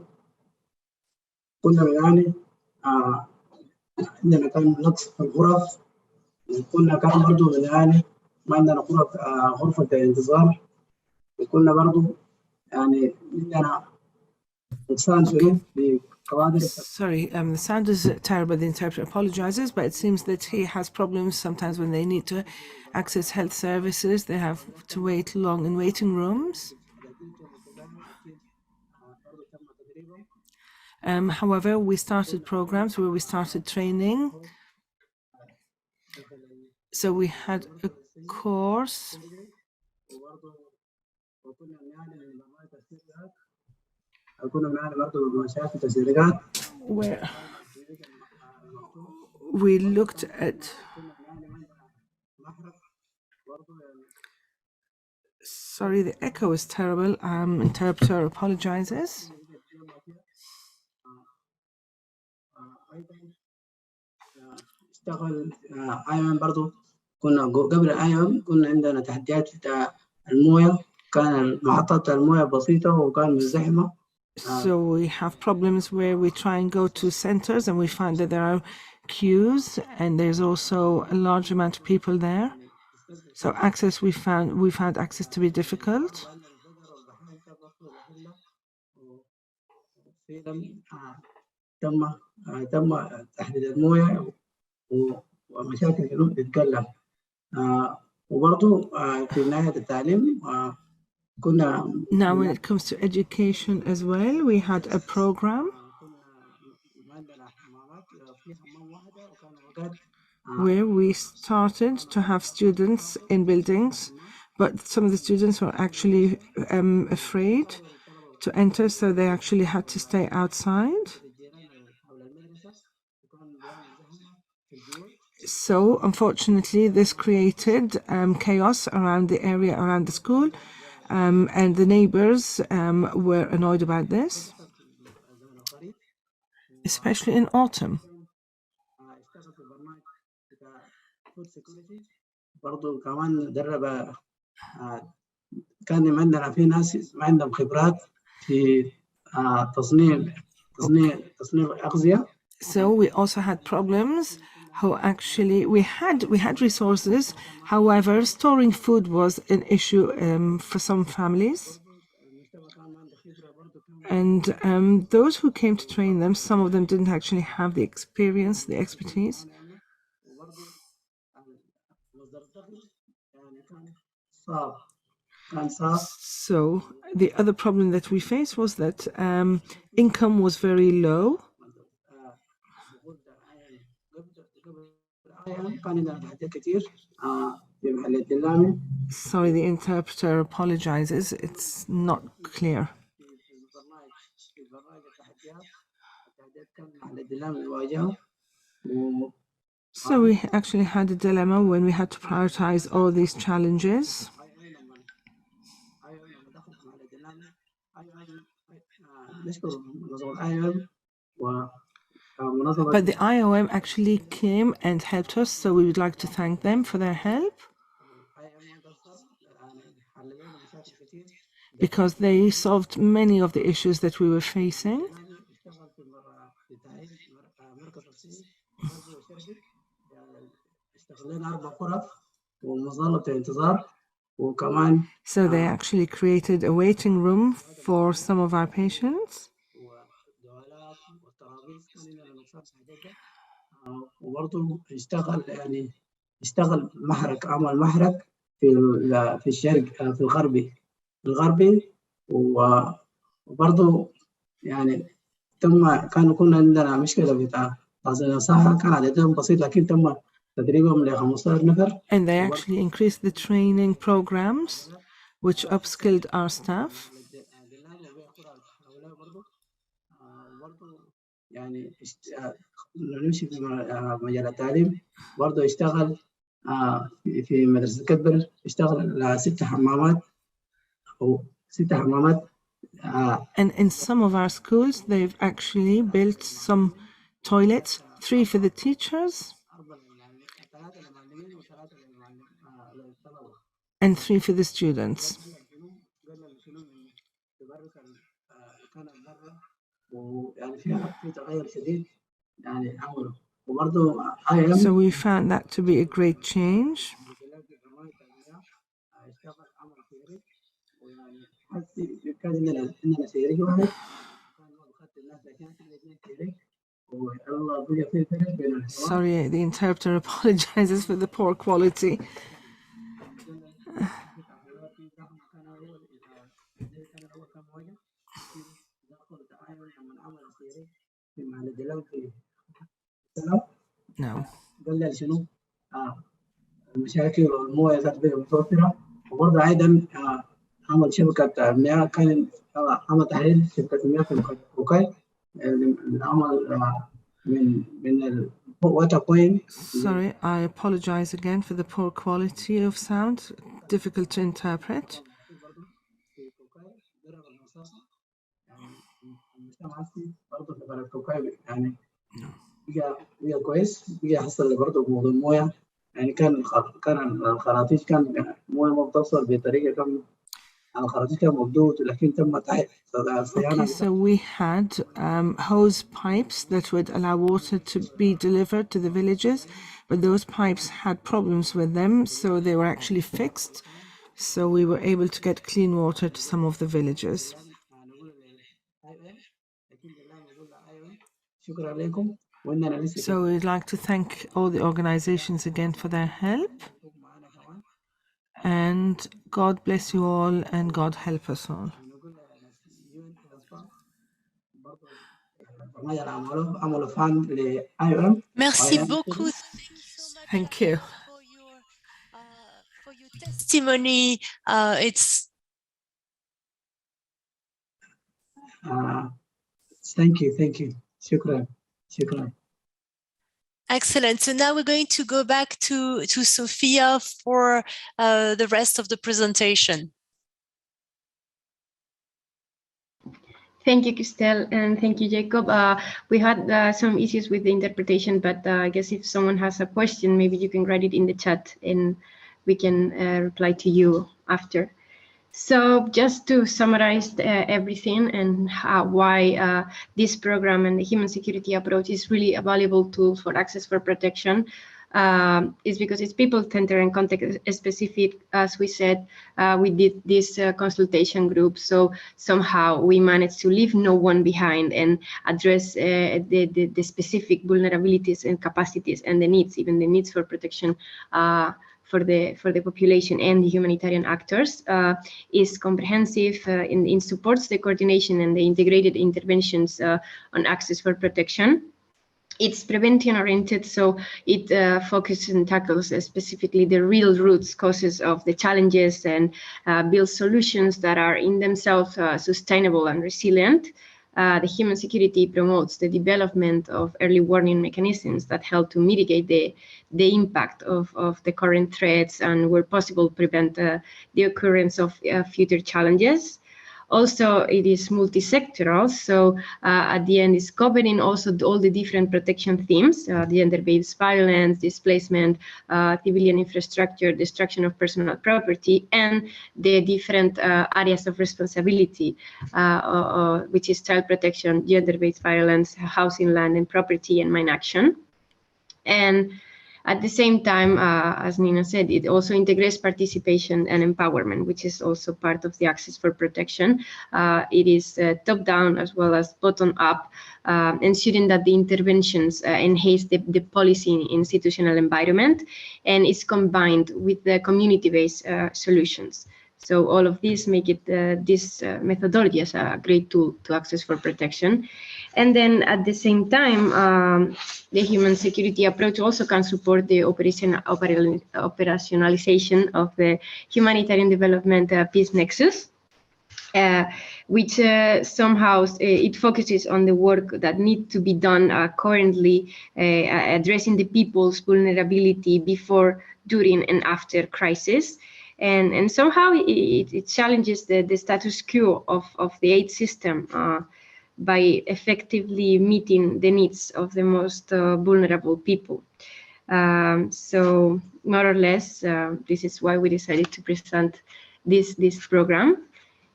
[SPEAKER 6] عندنا كان نقص في الغرف، وكنا كان برضه بنعاني ما عندنا غرفة انتظار، وكنا برضه يعني عندنا نقصان شديد في كوادر.
[SPEAKER 7] Sorry, the sound is terrible. The interpreter apologizes, but it seems that he has problems sometimes when they need to access health services. They have to wait long in waiting rooms. However, we started programs where we started training. So we had a course where we looked at. Sorry, the echo is terrible. Interpreter apologizes.
[SPEAKER 6] اشتغل IOM برضو، كنا قبل IOM كنا عندنا تحديات في المويه، كان محطات المويه بسيطة وكان مزدحمة.
[SPEAKER 7] So we have problems where we try and go to centers and we find that there are queues and there's also a large amount of people there. So access we found access to be difficult.
[SPEAKER 6] تم تحديد المويه ومشاكل الجنوب تتكلم. وبرضه في ناحية التعليم كنا.
[SPEAKER 7] Now when it comes to education as well, we had a program where we started to have students in buildings, but some of the students were actually afraid to enter, so they actually had to stay outside. So unfortunately, this created chaos around the area around the school, and the neighbors were annoyed about this, especially in autumn.
[SPEAKER 6] برضو كمان درب كان عندنا في ناس ما عندهم خبرات في تصنيع أغذية.
[SPEAKER 7] So we also had problems how actually we had resources, however storing food was an issue for some families, and those who came to train them, some of them didn't actually have the experience, the expertise. So The other problem that we faced was that income was very low. Sorry, the interpreter apologizes. It's not clear. So we actually had a dilemma when we had to prioritize all these challenges. But the IOM actually came and helped us, so we would like to thank them for their help, because they solved many of the issues that we were facing. So they actually created a waiting room for some of our patients.
[SPEAKER 6] اشتغل محرك عمل محرك في الشرق في الغربي وبرضه يعني كنا عندنا مشكله بتاع تحصيل الصحه كان عددهم بسيط لكن تم تدريبهم ل 15 نفر.
[SPEAKER 7] And they actually increased the training programs which upskilled our staff.
[SPEAKER 6] يعني نمشي في مجال التعليم برضه اشتغل في مدرسة كبر اشتغل 6 حمامات أو 6 حمامات.
[SPEAKER 7] And in some of our schools, they've actually built some toilets, 3 for the teachers and 3 for the students. So we found that to be a great change. Sorry, the interpreter apologizes for the poor quality. No.
[SPEAKER 6] المشاكل والمويه كانت متوفره وبرضه ايضا عمل شبكه مياه كان عمل تحليل شبكه المياه في الكوكاي العمل من water point.
[SPEAKER 7] Sorry, I apologize again for the poor quality of sound, difficult to interpret.
[SPEAKER 6] بقى كويس بقى حصل برضه موضوع المويه يعني كان الخراطيش كان مويه ما بتوصل بطريقه كم الخراطيش كان مبدود لكن تم
[SPEAKER 7] Okay, so we had hose pipes that would allow water to be delivered to the villages, but those pipes had problems with them, so they were actually fixed. So we were able to get clean water to some of the villages. So we'd like to thank all the organizations again for their help. And God bless you all and God help us all.
[SPEAKER 1] Merci beaucoup.
[SPEAKER 7] Thank you.
[SPEAKER 1] For your testimony.
[SPEAKER 6] Thank you. Shukran.
[SPEAKER 1] Excellent. So now we're going to go back to Sophia for the rest of the presentation.
[SPEAKER 2] Thank you, Christelle, and thank you, Jacob. We had some issues with the interpretation, but I guess if someone has a question, maybe you can write it in the chat and we can reply to you after. So just to summarize everything and why this program and the human security approach is really a valuable tool for access for protection is because it's people-centered and context-specific. As we said, we did this consultation group, so somehow we managed to leave no one behind and address the specific vulnerabilities and capacities and the needs, even the needs for protection for the population and the humanitarian actors, is comprehensive and supports the coordination and the integrated interventions on access for protection. It's prevention-oriented, so it focuses and tackles specifically the real roots causes of the challenges and builds solutions that are in themselves sustainable and resilient. The human security promotes the development of early warning mechanisms that help to mitigate the impact of the current threats and, where possible, prevent the occurrence of future challenges. Also, it is multi-sectoral, so at the end it's covering also all the different protection themes, gender-based violence, displacement, civilian infrastructure, destruction of personal property, and the different areas of responsibility, which is child protection, gender-based violence, housing, land and property, and mine action. And at the same time, as Nina said, it also integrates participation and empowerment, which is also part of the access for protection. It is top-down as well as bottom-up, ensuring that the interventions enhance the policy institutional environment, and is combined with the community-based solutions. So all of these make it this methodology as a great tool to access for protection. And then at the same time, the human security approach also can support the operationalization of the humanitarian development peace nexus, which somehow it focuses on the work that needs to be done currently, addressing the people's vulnerability before, during, and after crisis. And somehow it challenges the status quo of the aid system by effectively meeting the needs of the most vulnerable people. So more or less, this is why we decided to present this program.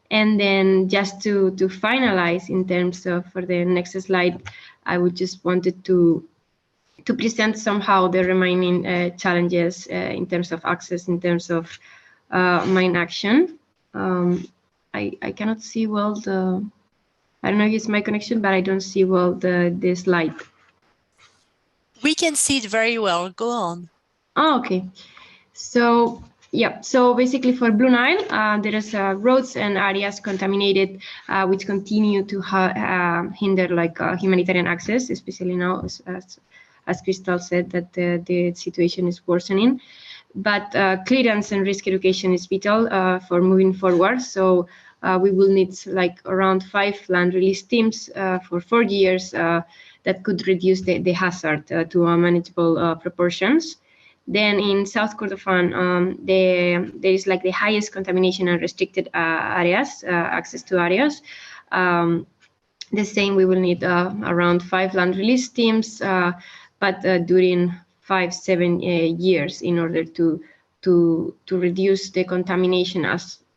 [SPEAKER 2] And then just to finalize in terms of, for the next slide, I would just wanted to present somehow the remaining challenges in terms of access, in terms of mine action. I cannot see well I don't know if it's my connection, but I don't see well the slide.
[SPEAKER 1] We can see it very well. Go on.
[SPEAKER 2] Oh, okay. So yeah, so basically for Blue Nile, there is roads and areas contaminated, which continue to hinder humanitarian access, especially now, as Crystal said, that the situation is worsening. But clearance and risk education is vital for moving forward. So we will need around 5 land release teams for 4 years that could reduce the hazard to manageable proportions. Then in South Kordofan, there is the highest contamination and restricted areas, access to areas. The same, we will need around 5 land release teams, but during 5-7 years in order to reduce the contamination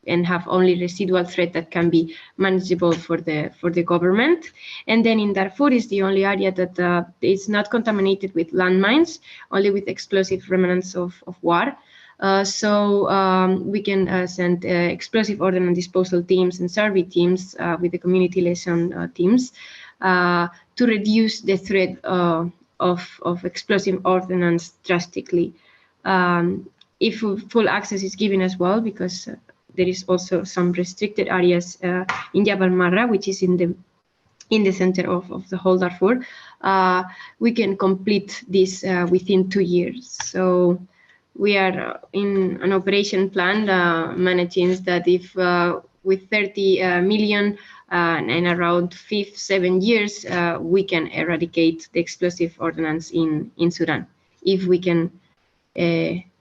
[SPEAKER 2] and have only residual threat that can be manageable for the government. And then in Darfur is the only area that is not contaminated with landmines, only with explosive remnants of war. So we can send explosive ordnance disposal teams and survey teams with the community liaison teams to reduce the threat of explosive ordnance drastically. If full access is given as well, because there is also some restricted areas in Jabal Marra, which is in the center of the whole Darfur, we can complete this within 2 years. So we are in an operation plan managing that if with 30 million and around 5-7 years, we can eradicate the explosive ordnance in Sudan, if we can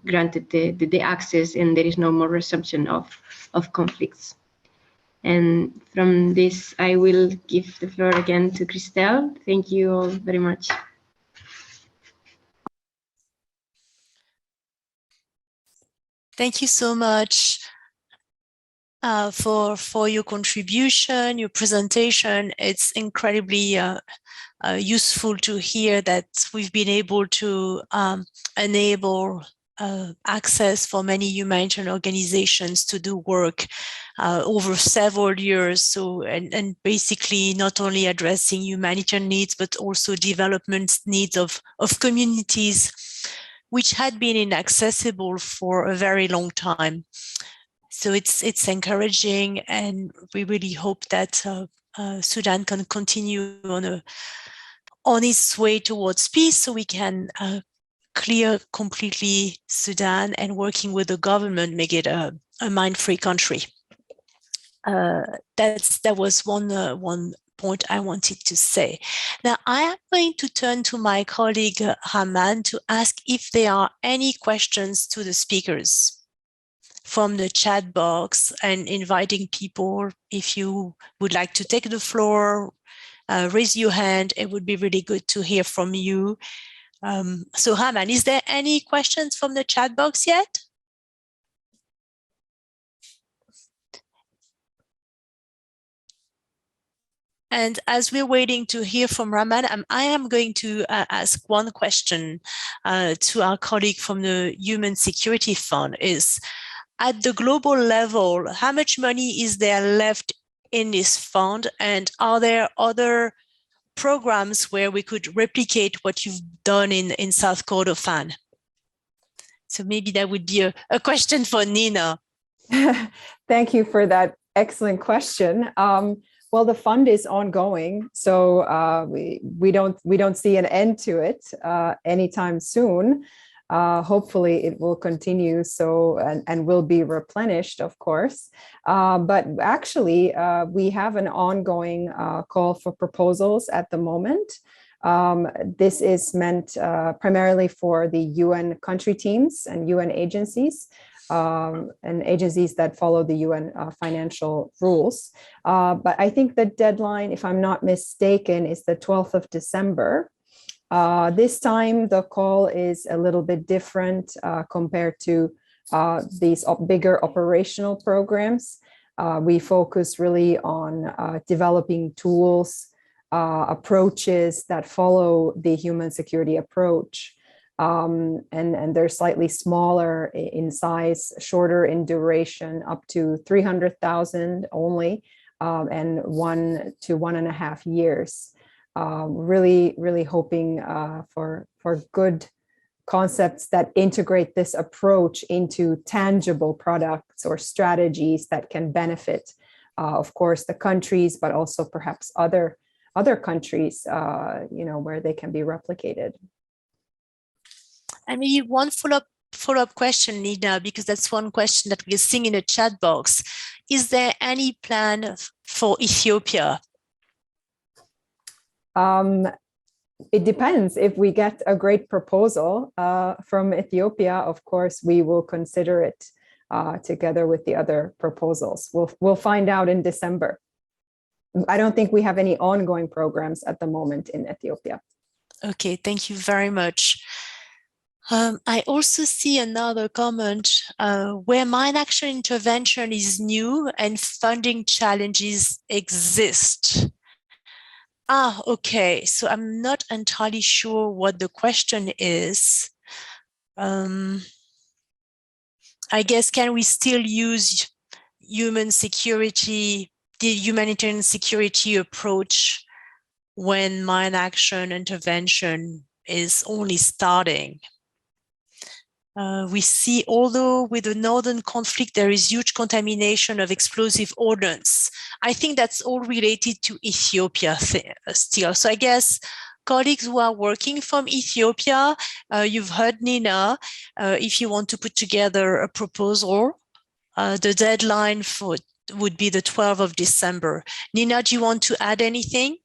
[SPEAKER 2] granted the access and there is no more resumption of conflicts. And from this, I will give the floor again to Christelle. Thank you all very much.
[SPEAKER 1] Thank you so much for your contribution, your presentation. It's incredibly useful to hear that we've been able to enable access for many humanitarian organizations to do work over several years. So, and basically not only addressing humanitarian needs, but also development needs of communities which had been inaccessible for a very long time. So it's encouraging, and we really hope that Sudan can continue on its way towards peace, so we can clear completely Sudan and working with the government, make it a mine-free country. That was one point I wanted to say. Now I am going to turn to my colleague Haman to ask if there are any questions to the speakers from the chat box, and inviting people, if you would like to take the floor, raise your hand. It would be really good to hear from you. So Haman, is there any questions from the chat box yet? And as we're waiting to hear from Raman, I am going to ask one question to our colleague from the Human Security Fund. Is, at the global level, how much money is there left in this fund? And are there other programs where we could replicate what you've done in South Kordofan? So maybe that would be a question for Nina.
[SPEAKER 4] Thank you for that excellent question. Well, the fund is ongoing, so we don't see an end to it anytime soon. Hopefully it will continue and will be replenished, of course. But actually, we have an ongoing call for proposals at the moment. This is meant primarily for the UN country teams and UN agencies, and agencies that follow the UN financial rules. But I think the deadline, if I'm not mistaken, is the 12th of December. This time the call is a little bit different compared to these bigger operational programs. We focus really on developing tools, approaches that follow the human security approach. And they're slightly smaller in size, shorter in duration, up to 300,000 only, and 1 to 1.5 years. Really hoping for good concepts that integrate this approach into tangible products or strategies that can benefit, of course, the countries, but also perhaps other countries, where they can be replicated.
[SPEAKER 1] I mean, one follow-up question, Nina, because that's one question that we're seeing in the chat box. Is there any plan for Ethiopia?
[SPEAKER 4] It depends. If we get a great proposal from Ethiopia, of course, we will consider it together with the other proposals. We'll find out in December. I don't think we have any ongoing programs at the moment in Ethiopia.
[SPEAKER 1] Okay, thank you very much. I also see another comment where mine action intervention is new and funding challenges exist. Okay, so I'm not entirely sure what the question is. I guess, can we still use the humanitarian security approach when mine action intervention is only starting? We see, although with the northern conflict, there is huge contamination of explosive ordnance. I think that's all related to Ethiopia still. So I guess colleagues who are working from Ethiopia, you've heard Nina, if you want to put together a proposal, the deadline would be the 12th of December. Nina, do you want to add anything?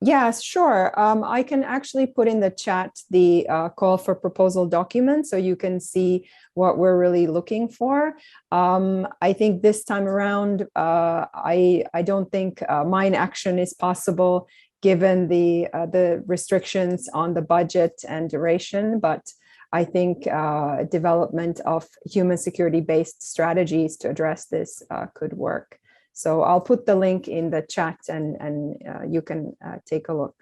[SPEAKER 4] Yes, sure. I can actually put in the chat the call for proposal document so you can see what we're really looking for. I think this time around, I don't think mine action is possible given the restrictions on the budget and duration, but I think development of human security-based strategies to address this could work. So I'll put the link in the chat and you can take a look.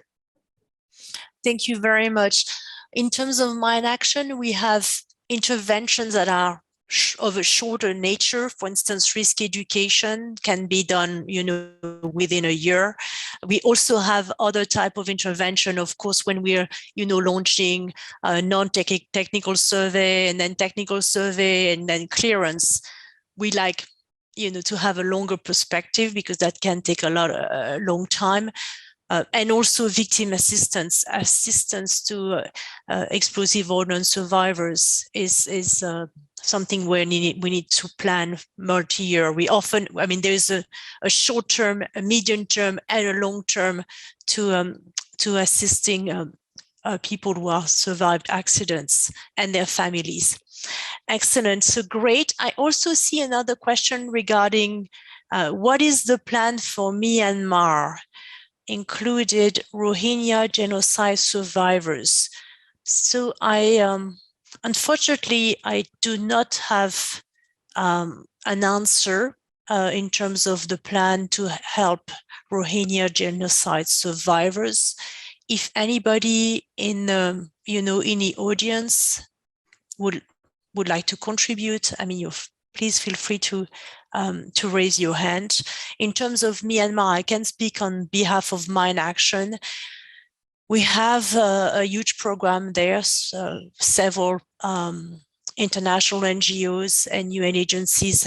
[SPEAKER 1] Thank you very much. In terms of mine action, we have interventions that are of a shorter nature. For instance, risk education can be done, within a year. We also have other type of intervention, of course, when we're, launching a non-technical survey and then technical survey and then clearance. We like, to have a longer perspective because that can take a long time. And also victim assistance to explosive ordnance survivors is something where we need to plan multi-year. We often, there's a short-term, a medium-term, and a long-term to assisting people who have survived accidents and their families. Excellent, so great. I also see another question regarding what is the plan for Myanmar, included Rohingya genocide survivors. So unfortunately, I do not have an answer in terms of the plan to help Rohingya genocide survivors. If anybody in the audience would like to contribute, please feel free to raise your hand. In terms of Myanmar, I can speak on behalf of Mine Action. We have a huge program there. So several international NGOs and UN agencies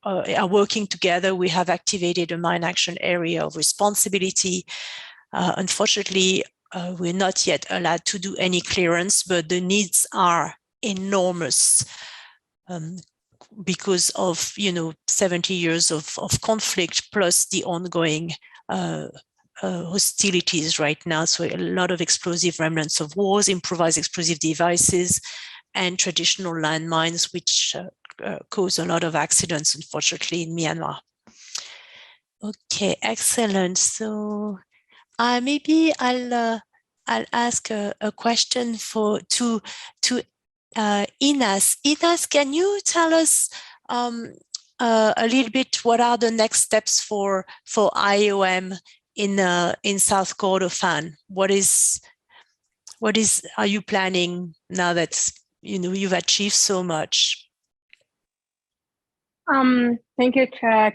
[SPEAKER 1] are working together. We have activated a Mine Action area of responsibility. Unfortunately, we're not yet allowed to do any clearance, but the needs are enormous. Because of 70 years of conflict plus the ongoing hostilities right now. So a lot of explosive remnants of wars, improvised explosive devices, and traditional landmines, which cause a lot of accidents, unfortunately, in Myanmar. Okay, excellent. So maybe I'll ask a question to Ines. Ines, can you tell us a little bit what are the next steps for IOM in South Kordofan? What are you planning now that you've achieved so much?
[SPEAKER 3] Thank you,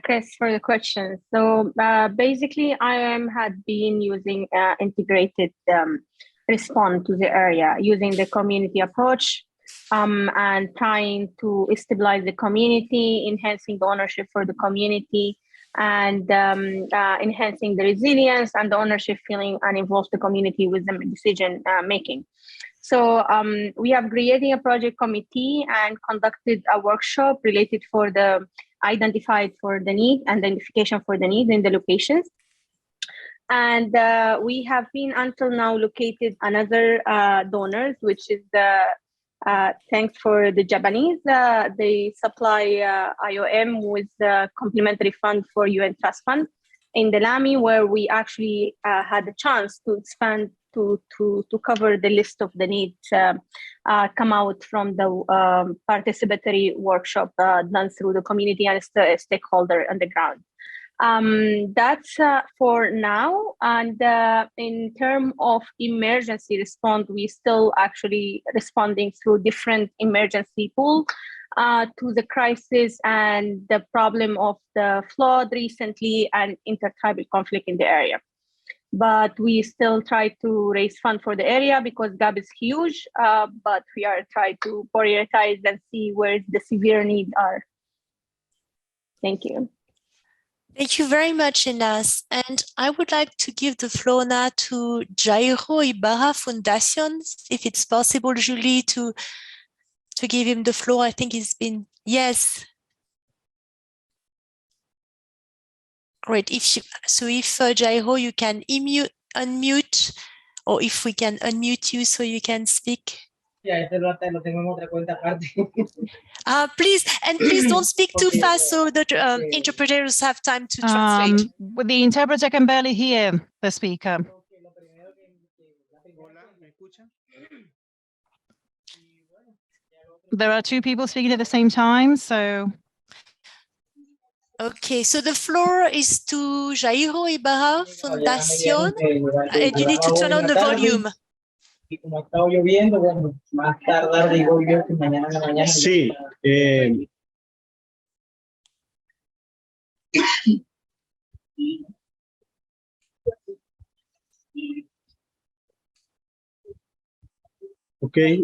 [SPEAKER 3] Chris, for the question. So basically, IOM had been using integrated response to the area, using the community approach. And trying to stabilize the community, enhancing the ownership for the community, and enhancing the resilience and the ownership feeling, and involve the community with the decision making. So we have created a project committee and conducted a workshop related for the identification for the need in the locations. And we have been until now located another donors, which is the thanks for the Japanese. They supply IOM with the complementary fund for UN Trust Fund in the Lamy, where we actually had a chance to expand to cover the list of the needs come out from the participatory workshop done through the community and stakeholder on the ground. That's for now. And in terms of emergency response, we still actually responding through different emergency pool to the crisis and the problem of the flood recently and intertribal conflict in the area. But we still try to raise funds for the area because gap is huge, but we are trying to prioritize and see where the severe needs are. Thank you.
[SPEAKER 1] Thank you very much, Ines. And I would like to give the floor now to Jairo Ibarra Foundation, if it's possible, Julie, to give him the floor. I think he's been, yes. Great. If Jairo, you can unmute, or if we can unmute you so you can speak. Please don't speak too fast so that interpreters have time to translate.
[SPEAKER 8] The interpreter can barely hear the speaker. There are two people speaking at the same time, so.
[SPEAKER 1] Okay, so the floor is to Jairo Ibarra Foundation, and you need to turn on the volume.
[SPEAKER 9] Sí.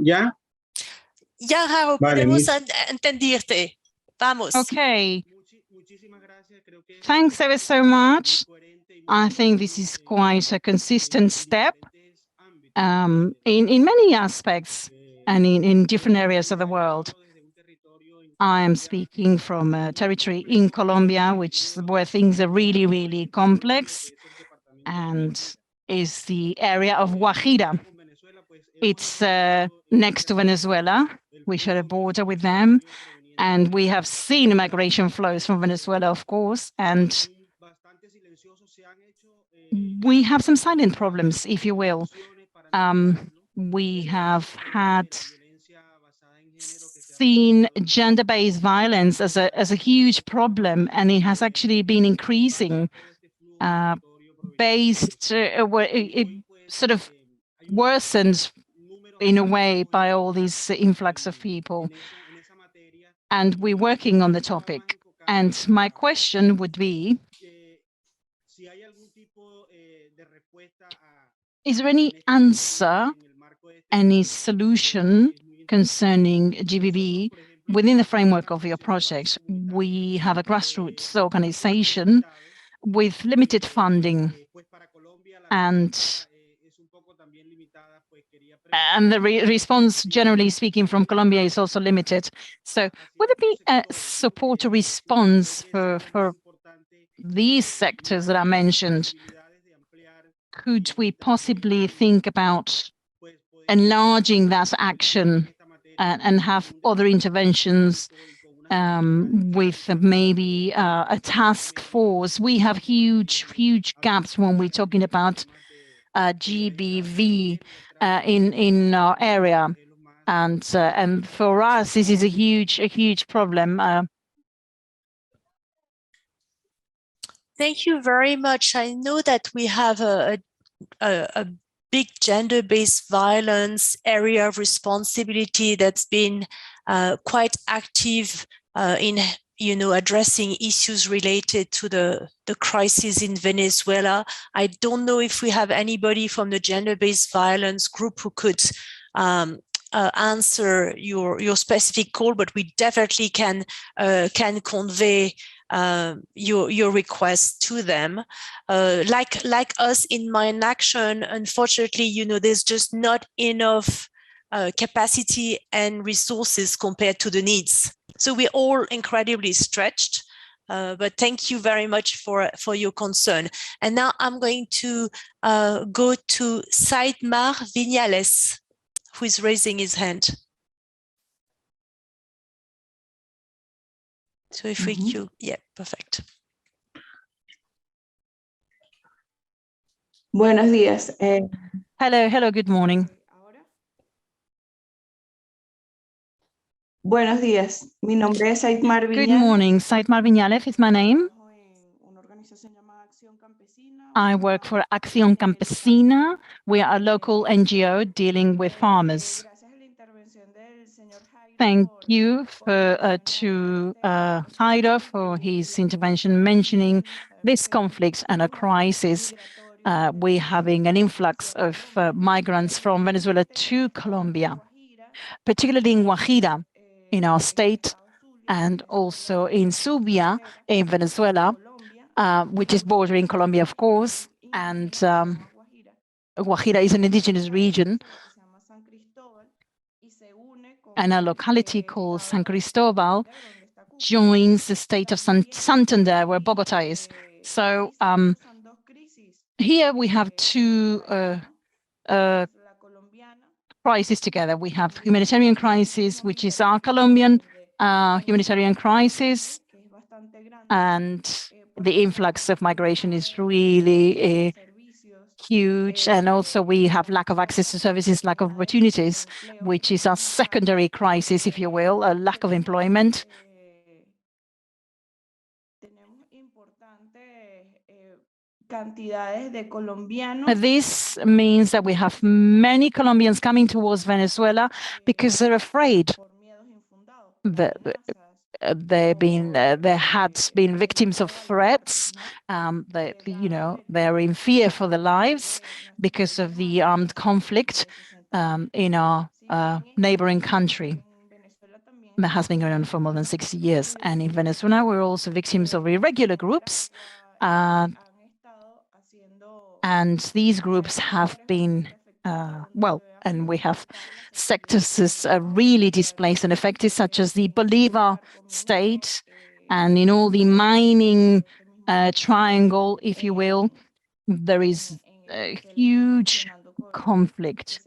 [SPEAKER 6] ¿ya?
[SPEAKER 1] Ya, Jaro,
[SPEAKER 6] Vale,
[SPEAKER 1] podemos entendirte. Vamos.
[SPEAKER 8] Okay. Thanks ever so much. I think this is quite a consistent step in many aspects and in different areas of the world. I am speaking from a territory in Colombia, where things are really, really complex, and is the area of Guajira. It's next to Venezuela. We share a border with them, and we have seen migration flows from Venezuela, of course, and we have some silent problems, if you will. We have seen gender-based violence as a huge problem, and it has actually been increasing, it sort of worsened in a way by all this influx of people. And we're working on the topic. And my question would be, is there any answer, any solution concerning GBV within the framework of your project? We have a grassroots organization with limited funding, and the response, generally speaking, from Colombia is also limited. So would there be a support or response for these sectors that I mentioned? Could we possibly think about enlarging that action and have other interventions with maybe a task force? We have huge gaps when we're talking about GBV in our area, and for us this is a huge problem.
[SPEAKER 1] Thank you very much. I know that we have a big gender-based violence area of responsibility that's been quite active in addressing issues related to the crisis in Venezuela. I don't know if we have anybody from the gender-based violence group who could answer your specific call, but we definitely can convey your request to them. Like us in Mind Action, unfortunately, there's just not enough capacity and resources compared to the needs. So we're all incredibly stretched, but thank you very much for your concern. And now I'm going to go to Saidmar Viñales, who is raising his hand. So if we queue, yeah, perfect.
[SPEAKER 9] Buenos días.
[SPEAKER 8] Hello, good morning.
[SPEAKER 9] Buenos días. Mi nombre es Saidmar Viñales.
[SPEAKER 8] Good morning. Saidmar Viñales is my name. I work for Acción Campesina. We are a local NGO dealing with farmers. Thank you to Jairo for his intervention mentioning this conflict and a crisis. We're having an influx of migrants from Venezuela to Colombia, particularly in Guajira, in our state, and also in Subiá, in Venezuela, which is bordering Colombia, of course. And Guajira is an indigenous region, and a locality called San Cristobal joins the state of Santander, where Bogota is. So here we have two crises together. We have humanitarian crisis, which is our Colombian humanitarian crisis, and the influx of migration is really huge. And also we have lack of access to services, lack of opportunities, which is our secondary crisis, if you will, a lack of employment. This means that we have many Colombians coming towards Venezuela because they're afraid that they had been victims of threats. They're in fear for their lives because of the armed conflict in our neighboring country that has been going on for more than 60 years. And in Venezuela, we're also victims of irregular groups. And these groups have been, and we have sectors that are really displaced and affected, such as the Bolivar state, and in all the mining triangle, if you will, there is a huge conflict.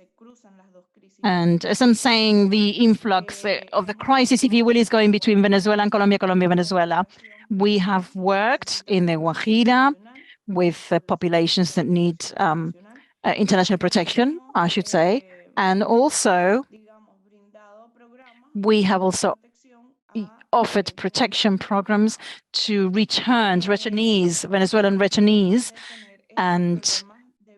[SPEAKER 8] And as I'm saying, the influx of the crisis, if you will, is going between Venezuela and Colombia, Colombia, Venezuela. We have worked in the Guajira with populations that need international protection, I should say. And also, we have also offered protection programs to returned returnees, Venezuelan returnees. And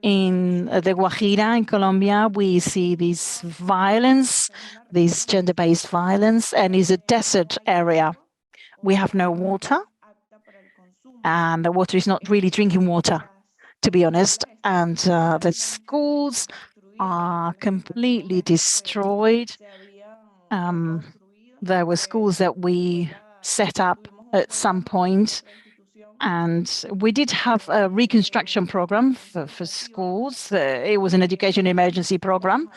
[SPEAKER 8] in the Guajira in Colombia, we see this violence, this gender-based violence, and it's a desert area. We have no water, and the water is not really drinking water, to be honest. And the schools are completely destroyed. There were schools that we set up at some point, and we did have a reconstruction program for schools. It was an education emergency program,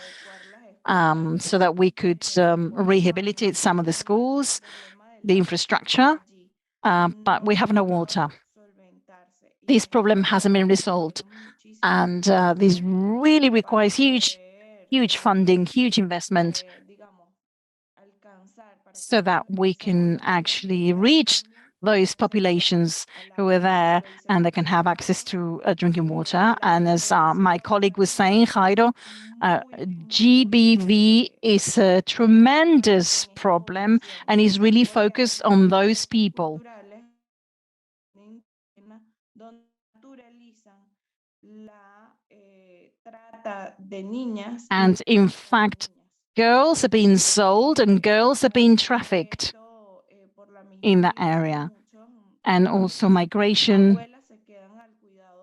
[SPEAKER 8] so that we could rehabilitate some of the schools, the infrastructure, but we have no water. This problem hasn't been resolved, and this really requires huge funding, huge investment, so that we can actually reach those populations who are there and they can have access to drinking water. And as my colleague was saying, Jairo, GBV is a tremendous problem and is really focused on those people. And in fact, girls are being sold and girls are being trafficked in that area. And also migration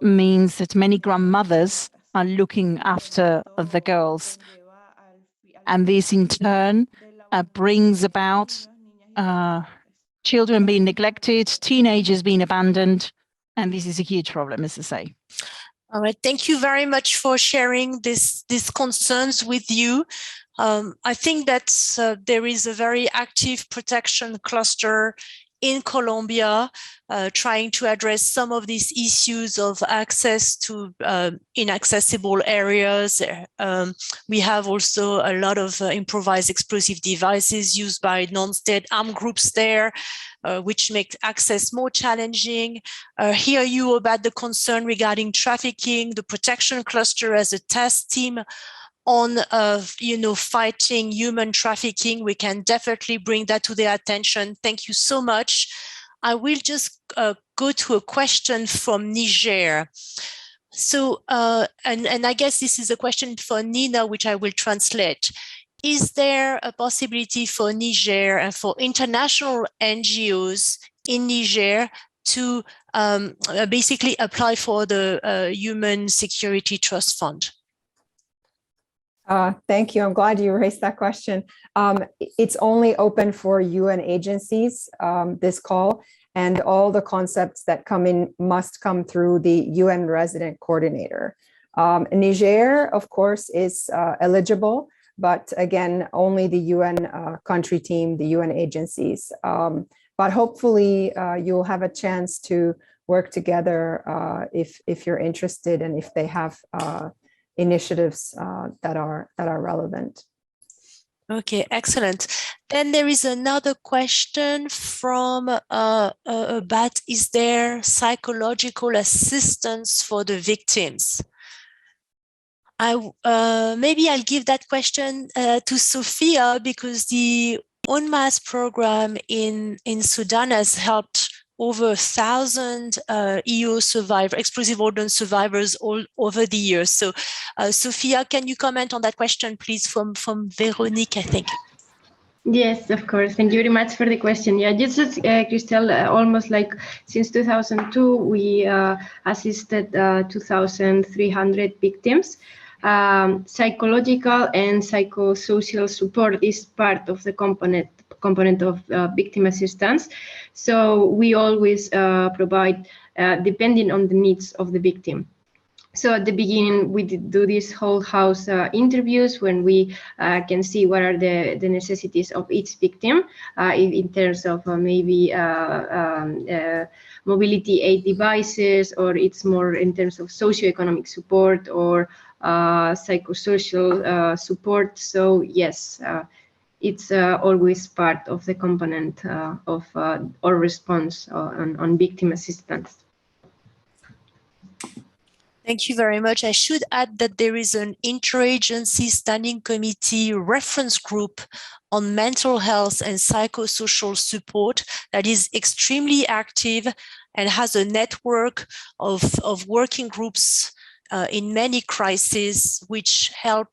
[SPEAKER 8] means that many grandmothers are looking after the girls. And this in turn brings about children being neglected, teenagers being abandoned, and this is a huge problem, as I say.
[SPEAKER 1] All right, thank you very much for sharing these concerns with you. I think that there is a very active protection cluster in Colombia, trying to address some of these issues of access to inaccessible areas. We have also a lot of improvised explosive devices used by non-state armed groups there, which make access more challenging. Hear you about the concern regarding trafficking, the protection cluster as a task team on fighting human trafficking. We can definitely bring that to their attention. Thank you so much. I will just go to a question from Niger. So, and I guess this is a question for Nina, which I will translate. Is there a possibility for Niger and for international NGOs in Niger to basically apply for the Human Security Trust Fund?
[SPEAKER 4] Thank you. I'm glad you raised that question. It's only open for UN agencies, this call, and all the concepts that come in must come through the UN resident coordinator. Niger, of course, is eligible, but again, only the UN country team, the UN agencies. But hopefully you'll have a chance to work together if you're interested and if they have initiatives that are relevant.
[SPEAKER 1] Okay, excellent. Then there is another question from about, is there psychological assistance for the victims? Maybe I'll give that question to Sophia, because the UNMAS program in Sudan has helped over 1,000 EO survivors, explosive ordnance survivors all over the years. So, Sophia, can you comment on that question, please, from Veronique, I think?
[SPEAKER 2] Yes, of course. Thank you very much for the question. Yeah, just as Christelle, almost like since 2002, we assisted 2,300 victims. Psychological and psychosocial support is part of the component of victim assistance. So we always provide depending on the needs of the victim. So at the beginning, we do these whole house interviews when we can see what are the necessities of each victim in terms of maybe mobility aid devices, or it's more in terms of socioeconomic support or psychosocial support. So yes, it's always part of the component of our response on victim assistance.
[SPEAKER 1] Thank you very much. I should add that there is an interagency standing committee reference group on mental health and psychosocial support that is extremely active and has a network of working groups in many crises, which help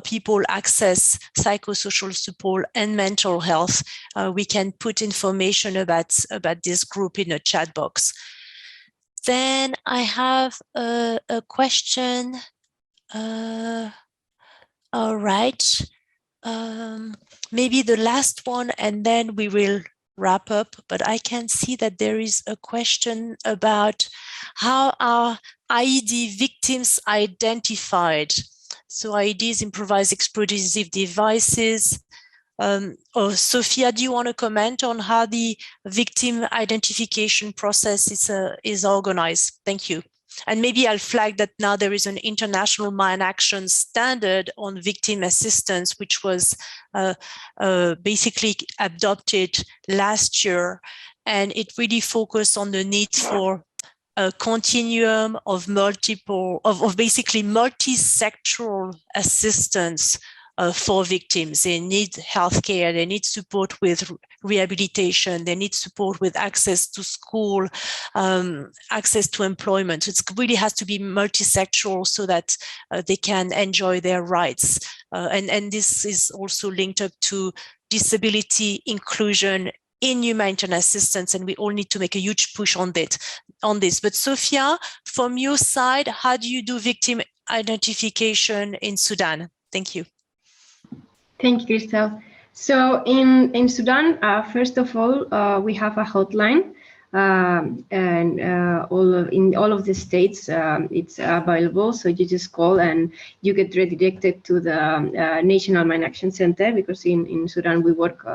[SPEAKER 1] people access psychosocial support and mental health. We can put information about this group in a chat box. Then I have a question. All right. Maybe the last one, and then we will wrap up. But I can see that there is a question about how are IED victims identified? So IEDs, improvised explosive devices. Sophia, do you want to comment on how the victim identification process is organized? Thank you. And maybe I'll flag that now there is an international mine action standard on victim assistance, which was basically adopted last year. And it really focused on the need for a continuum of basically multi-sectoral assistance for victims. They need healthcare, they need support with rehabilitation, they need support with access to school, access to employment. It really has to be multi-sectoral so that they can enjoy their rights. And this is also linked up to disability inclusion in humanitarian assistance, and we all need to make a huge push on this. But Sophia, from your side, how do you do victim identification in Sudan? Thank you.
[SPEAKER 2] Thank you, Crystal. So in Sudan, first of all, we have a hotline, and in all of the states, it's available. So you just call and you get redirected to the National Mine Action Center, because in Sudan we work,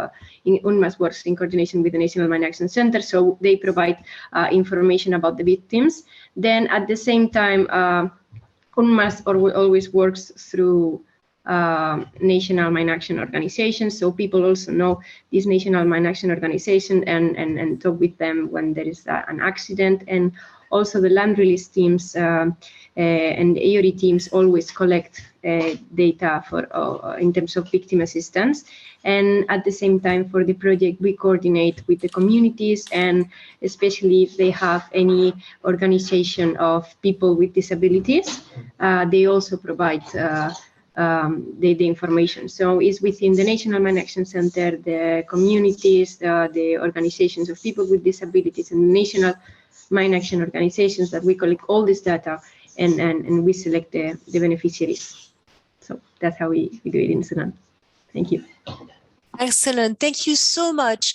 [SPEAKER 2] UNMAS works in coordination with the National Mine Action Center. So they provide information about the victims. Then at the same time, UNMAS always works through National Mine Action Organization, so people also know this National Mine Action Organization and talk with them when there is an accident. And also the land release teams and AOD teams always collect data for in terms of victim assistance. And at the same time, for the project, we coordinate with the communities, and especially if they have any organization of people with disabilities, they also provide the information. So it's within the National Mine Action Center, the communities, the organizations of people with disabilities, and national mine action organizations that we collect all this data and we select the beneficiaries. So that's how we do it in Sudan. Thank you.
[SPEAKER 1] Excellent. Thank you so much.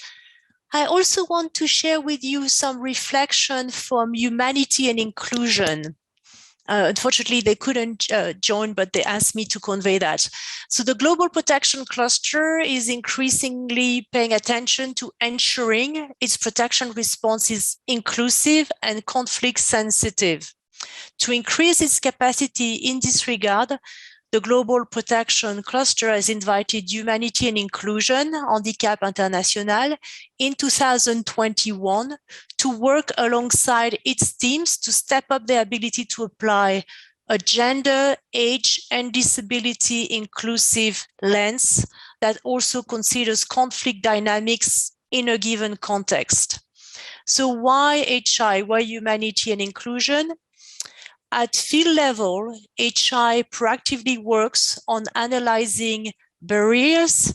[SPEAKER 1] I also want to share with you some reflection from Humanity and Inclusion. Unfortunately, they couldn't join, but they asked me to convey that. So the Global Protection Cluster is increasingly paying attention to ensuring its protection response is inclusive and conflict sensitive. To increase its capacity in this regard, the Global Protection Cluster has invited Humanity and Inclusion, Handicap International, in 2021 to work alongside its teams to step up their ability to apply a gender, age, and disability inclusive lens that also considers conflict dynamics in a given context. So why HI? Why Humanity and Inclusion? At field level, HI proactively works on analyzing barriers,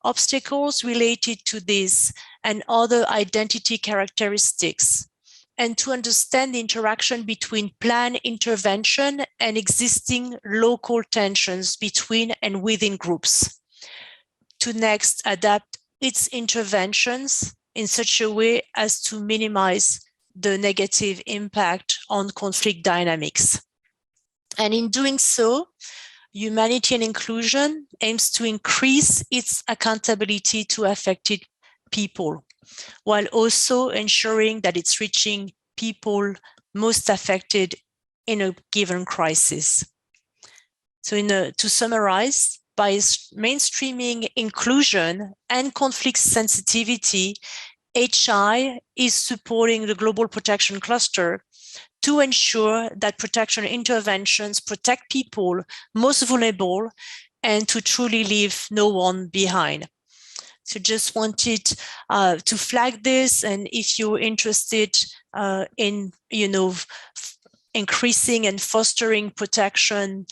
[SPEAKER 1] obstacles related to this, and other identity characteristics. and to understand the interaction between planned intervention and existing local tensions between and within groups. To next adapt its interventions in such a way as to minimize the negative impact on conflict dynamics. And in doing so, Humanity and Inclusion aims to increase its accountability to affected people, while also ensuring that it's reaching people most affected in a given crisis. So to summarize, by mainstreaming inclusion and conflict sensitivity, HI is supporting the Global Protection Cluster to ensure that protection interventions protect people most vulnerable and to truly leave no one behind. So just wanted to flag this, and if you're interested in, increasing and fostering protection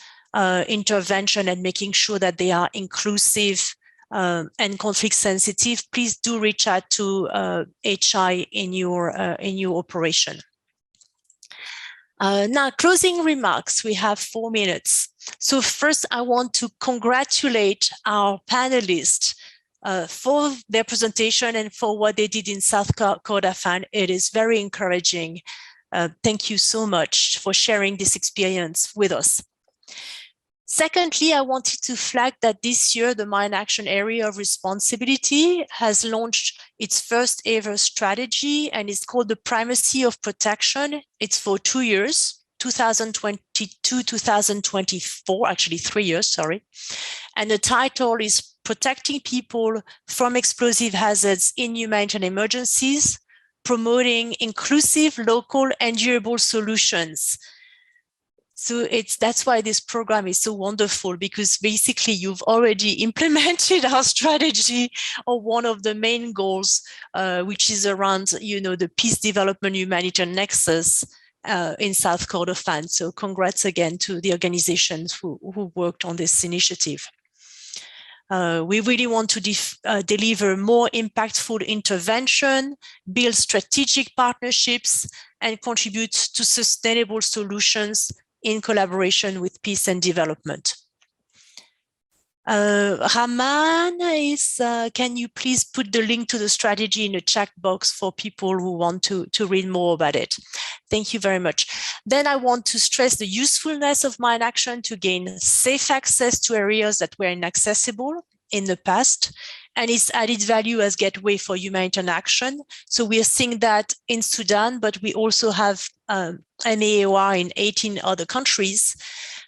[SPEAKER 1] intervention and making sure that they are inclusive and conflict sensitive, please do reach out to HI in your operation. Now, closing remarks, we have 4 minutes. So first, I want to congratulate our panelists for their presentation and for what they did in South Kordofan. It is very encouraging. Thank you so much for sharing this experience with us. Secondly, I wanted to flag that this year, the Mine Action Area of Responsibility has launched its first ever strategy, and it's called the Primacy of Protection. It's for 2 years, 2022, 2024, actually 3 years, sorry. And the title is Protecting People from Explosive Hazards in Humanitarian Emergencies, Promoting Inclusive, Local, and Durable Solutions. So that's why this program is so wonderful, because basically you've already implemented our strategy, or one of the main goals, which is around, the peace development humanitarian nexus in South Kordofan. So congrats again to the organizations who worked on this initiative. We really want to deliver more impactful intervention, build strategic partnerships, and contribute to sustainable solutions in collaboration with peace and development. Raman, can you please put the link to the strategy in the chat box for people who want to read more about it? Thank you very much. Then I want to stress the usefulness of Mine Action to gain safe access to areas that were inaccessible in the past, and its added value as gateway for humanitarian action. So we are seeing that in Sudan, but we also have an AOR in 18 other countries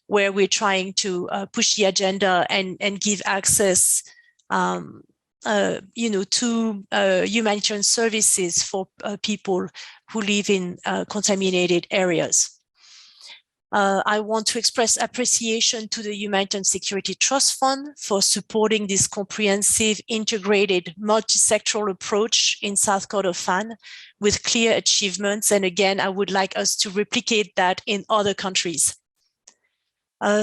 [SPEAKER 1] where we're trying to push the agenda and give access to humanitarian services for people who live in contaminated areas. I want to express appreciation to the Humanitarian Security Trust Fund for supporting this comprehensive, integrated, multi-sectoral approach in South Kordofan with clear achievements. And again, I would like us to replicate that in other countries.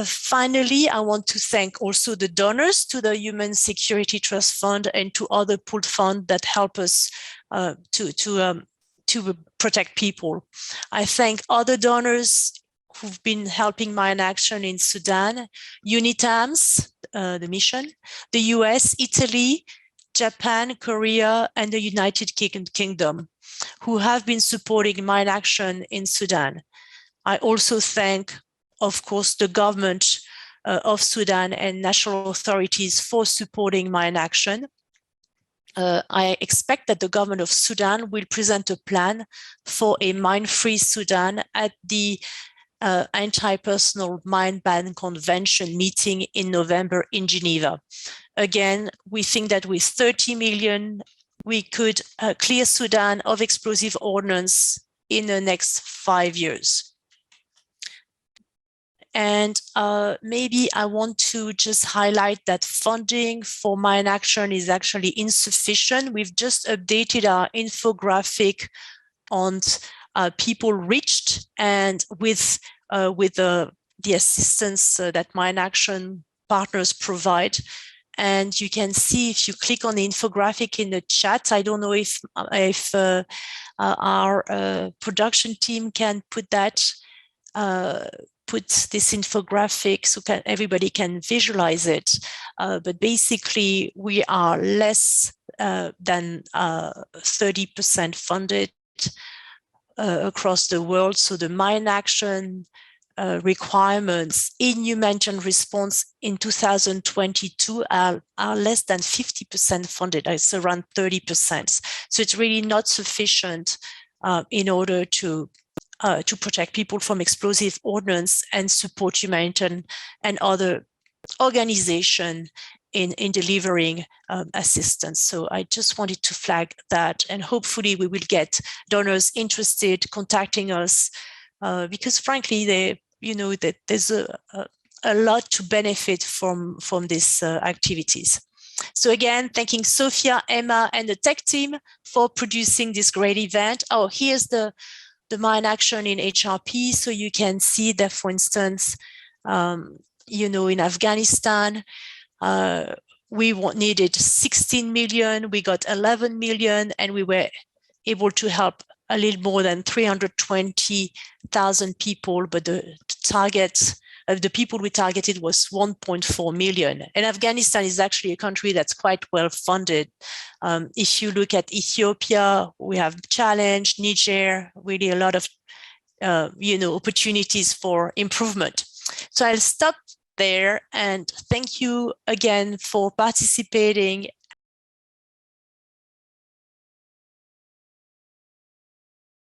[SPEAKER 1] Finally, I want to thank also the donors to the Human Security Trust Fund and to other pooled funds that help us to protect people. I thank other donors who've been helping Mine Action in Sudan, UNITAMS, the mission, the US, Italy, Japan, Korea, and the United Kingdom, who have been supporting Mine Action in Sudan. I also thank, of course, the government of Sudan and national authorities for supporting Mine Action. I expect that the government of Sudan will present a plan for a mine-free Sudan at the Anti-Personal Mine Ban Convention meeting in November in Geneva. Again, we think that with 30 million, we could clear Sudan of explosive ordnance in the next 5 years. And maybe I want to just highlight that funding for Mine Action is actually insufficient. We've just updated our infographic on people reached, and with the assistance that Mine Action partners provide. And you can see if you click on the infographic in the chat. I don't know if our production team can put that, put this infographic so everybody can visualize it. But basically, we are less than 30% funded across the world. So the mine action requirements in humanitarian response in 2022 are less than 50% funded. It's around 30%. So it's really not sufficient in order to protect people from explosive ordnance and support humanitarian and other organizations in delivering assistance. So I just wanted to flag that, and hopefully we will get donors interested contacting us because frankly, that there's a lot to benefit from these activities. So again, thanking Sophia, Emma, and the tech team for producing this great event. Oh, here's the mine action in HRP. So you can see that, for instance, in Afghanistan, we needed 16 million, we got 11 million, and we were able to help a little more than 320,000 people, but the target of the people we targeted was 1.4 million. And Afghanistan is actually a country that's quite well funded. If you look at Ethiopia, we have challenge, Niger, really a lot of opportunities for improvement. So I'll stop there and thank you again for participating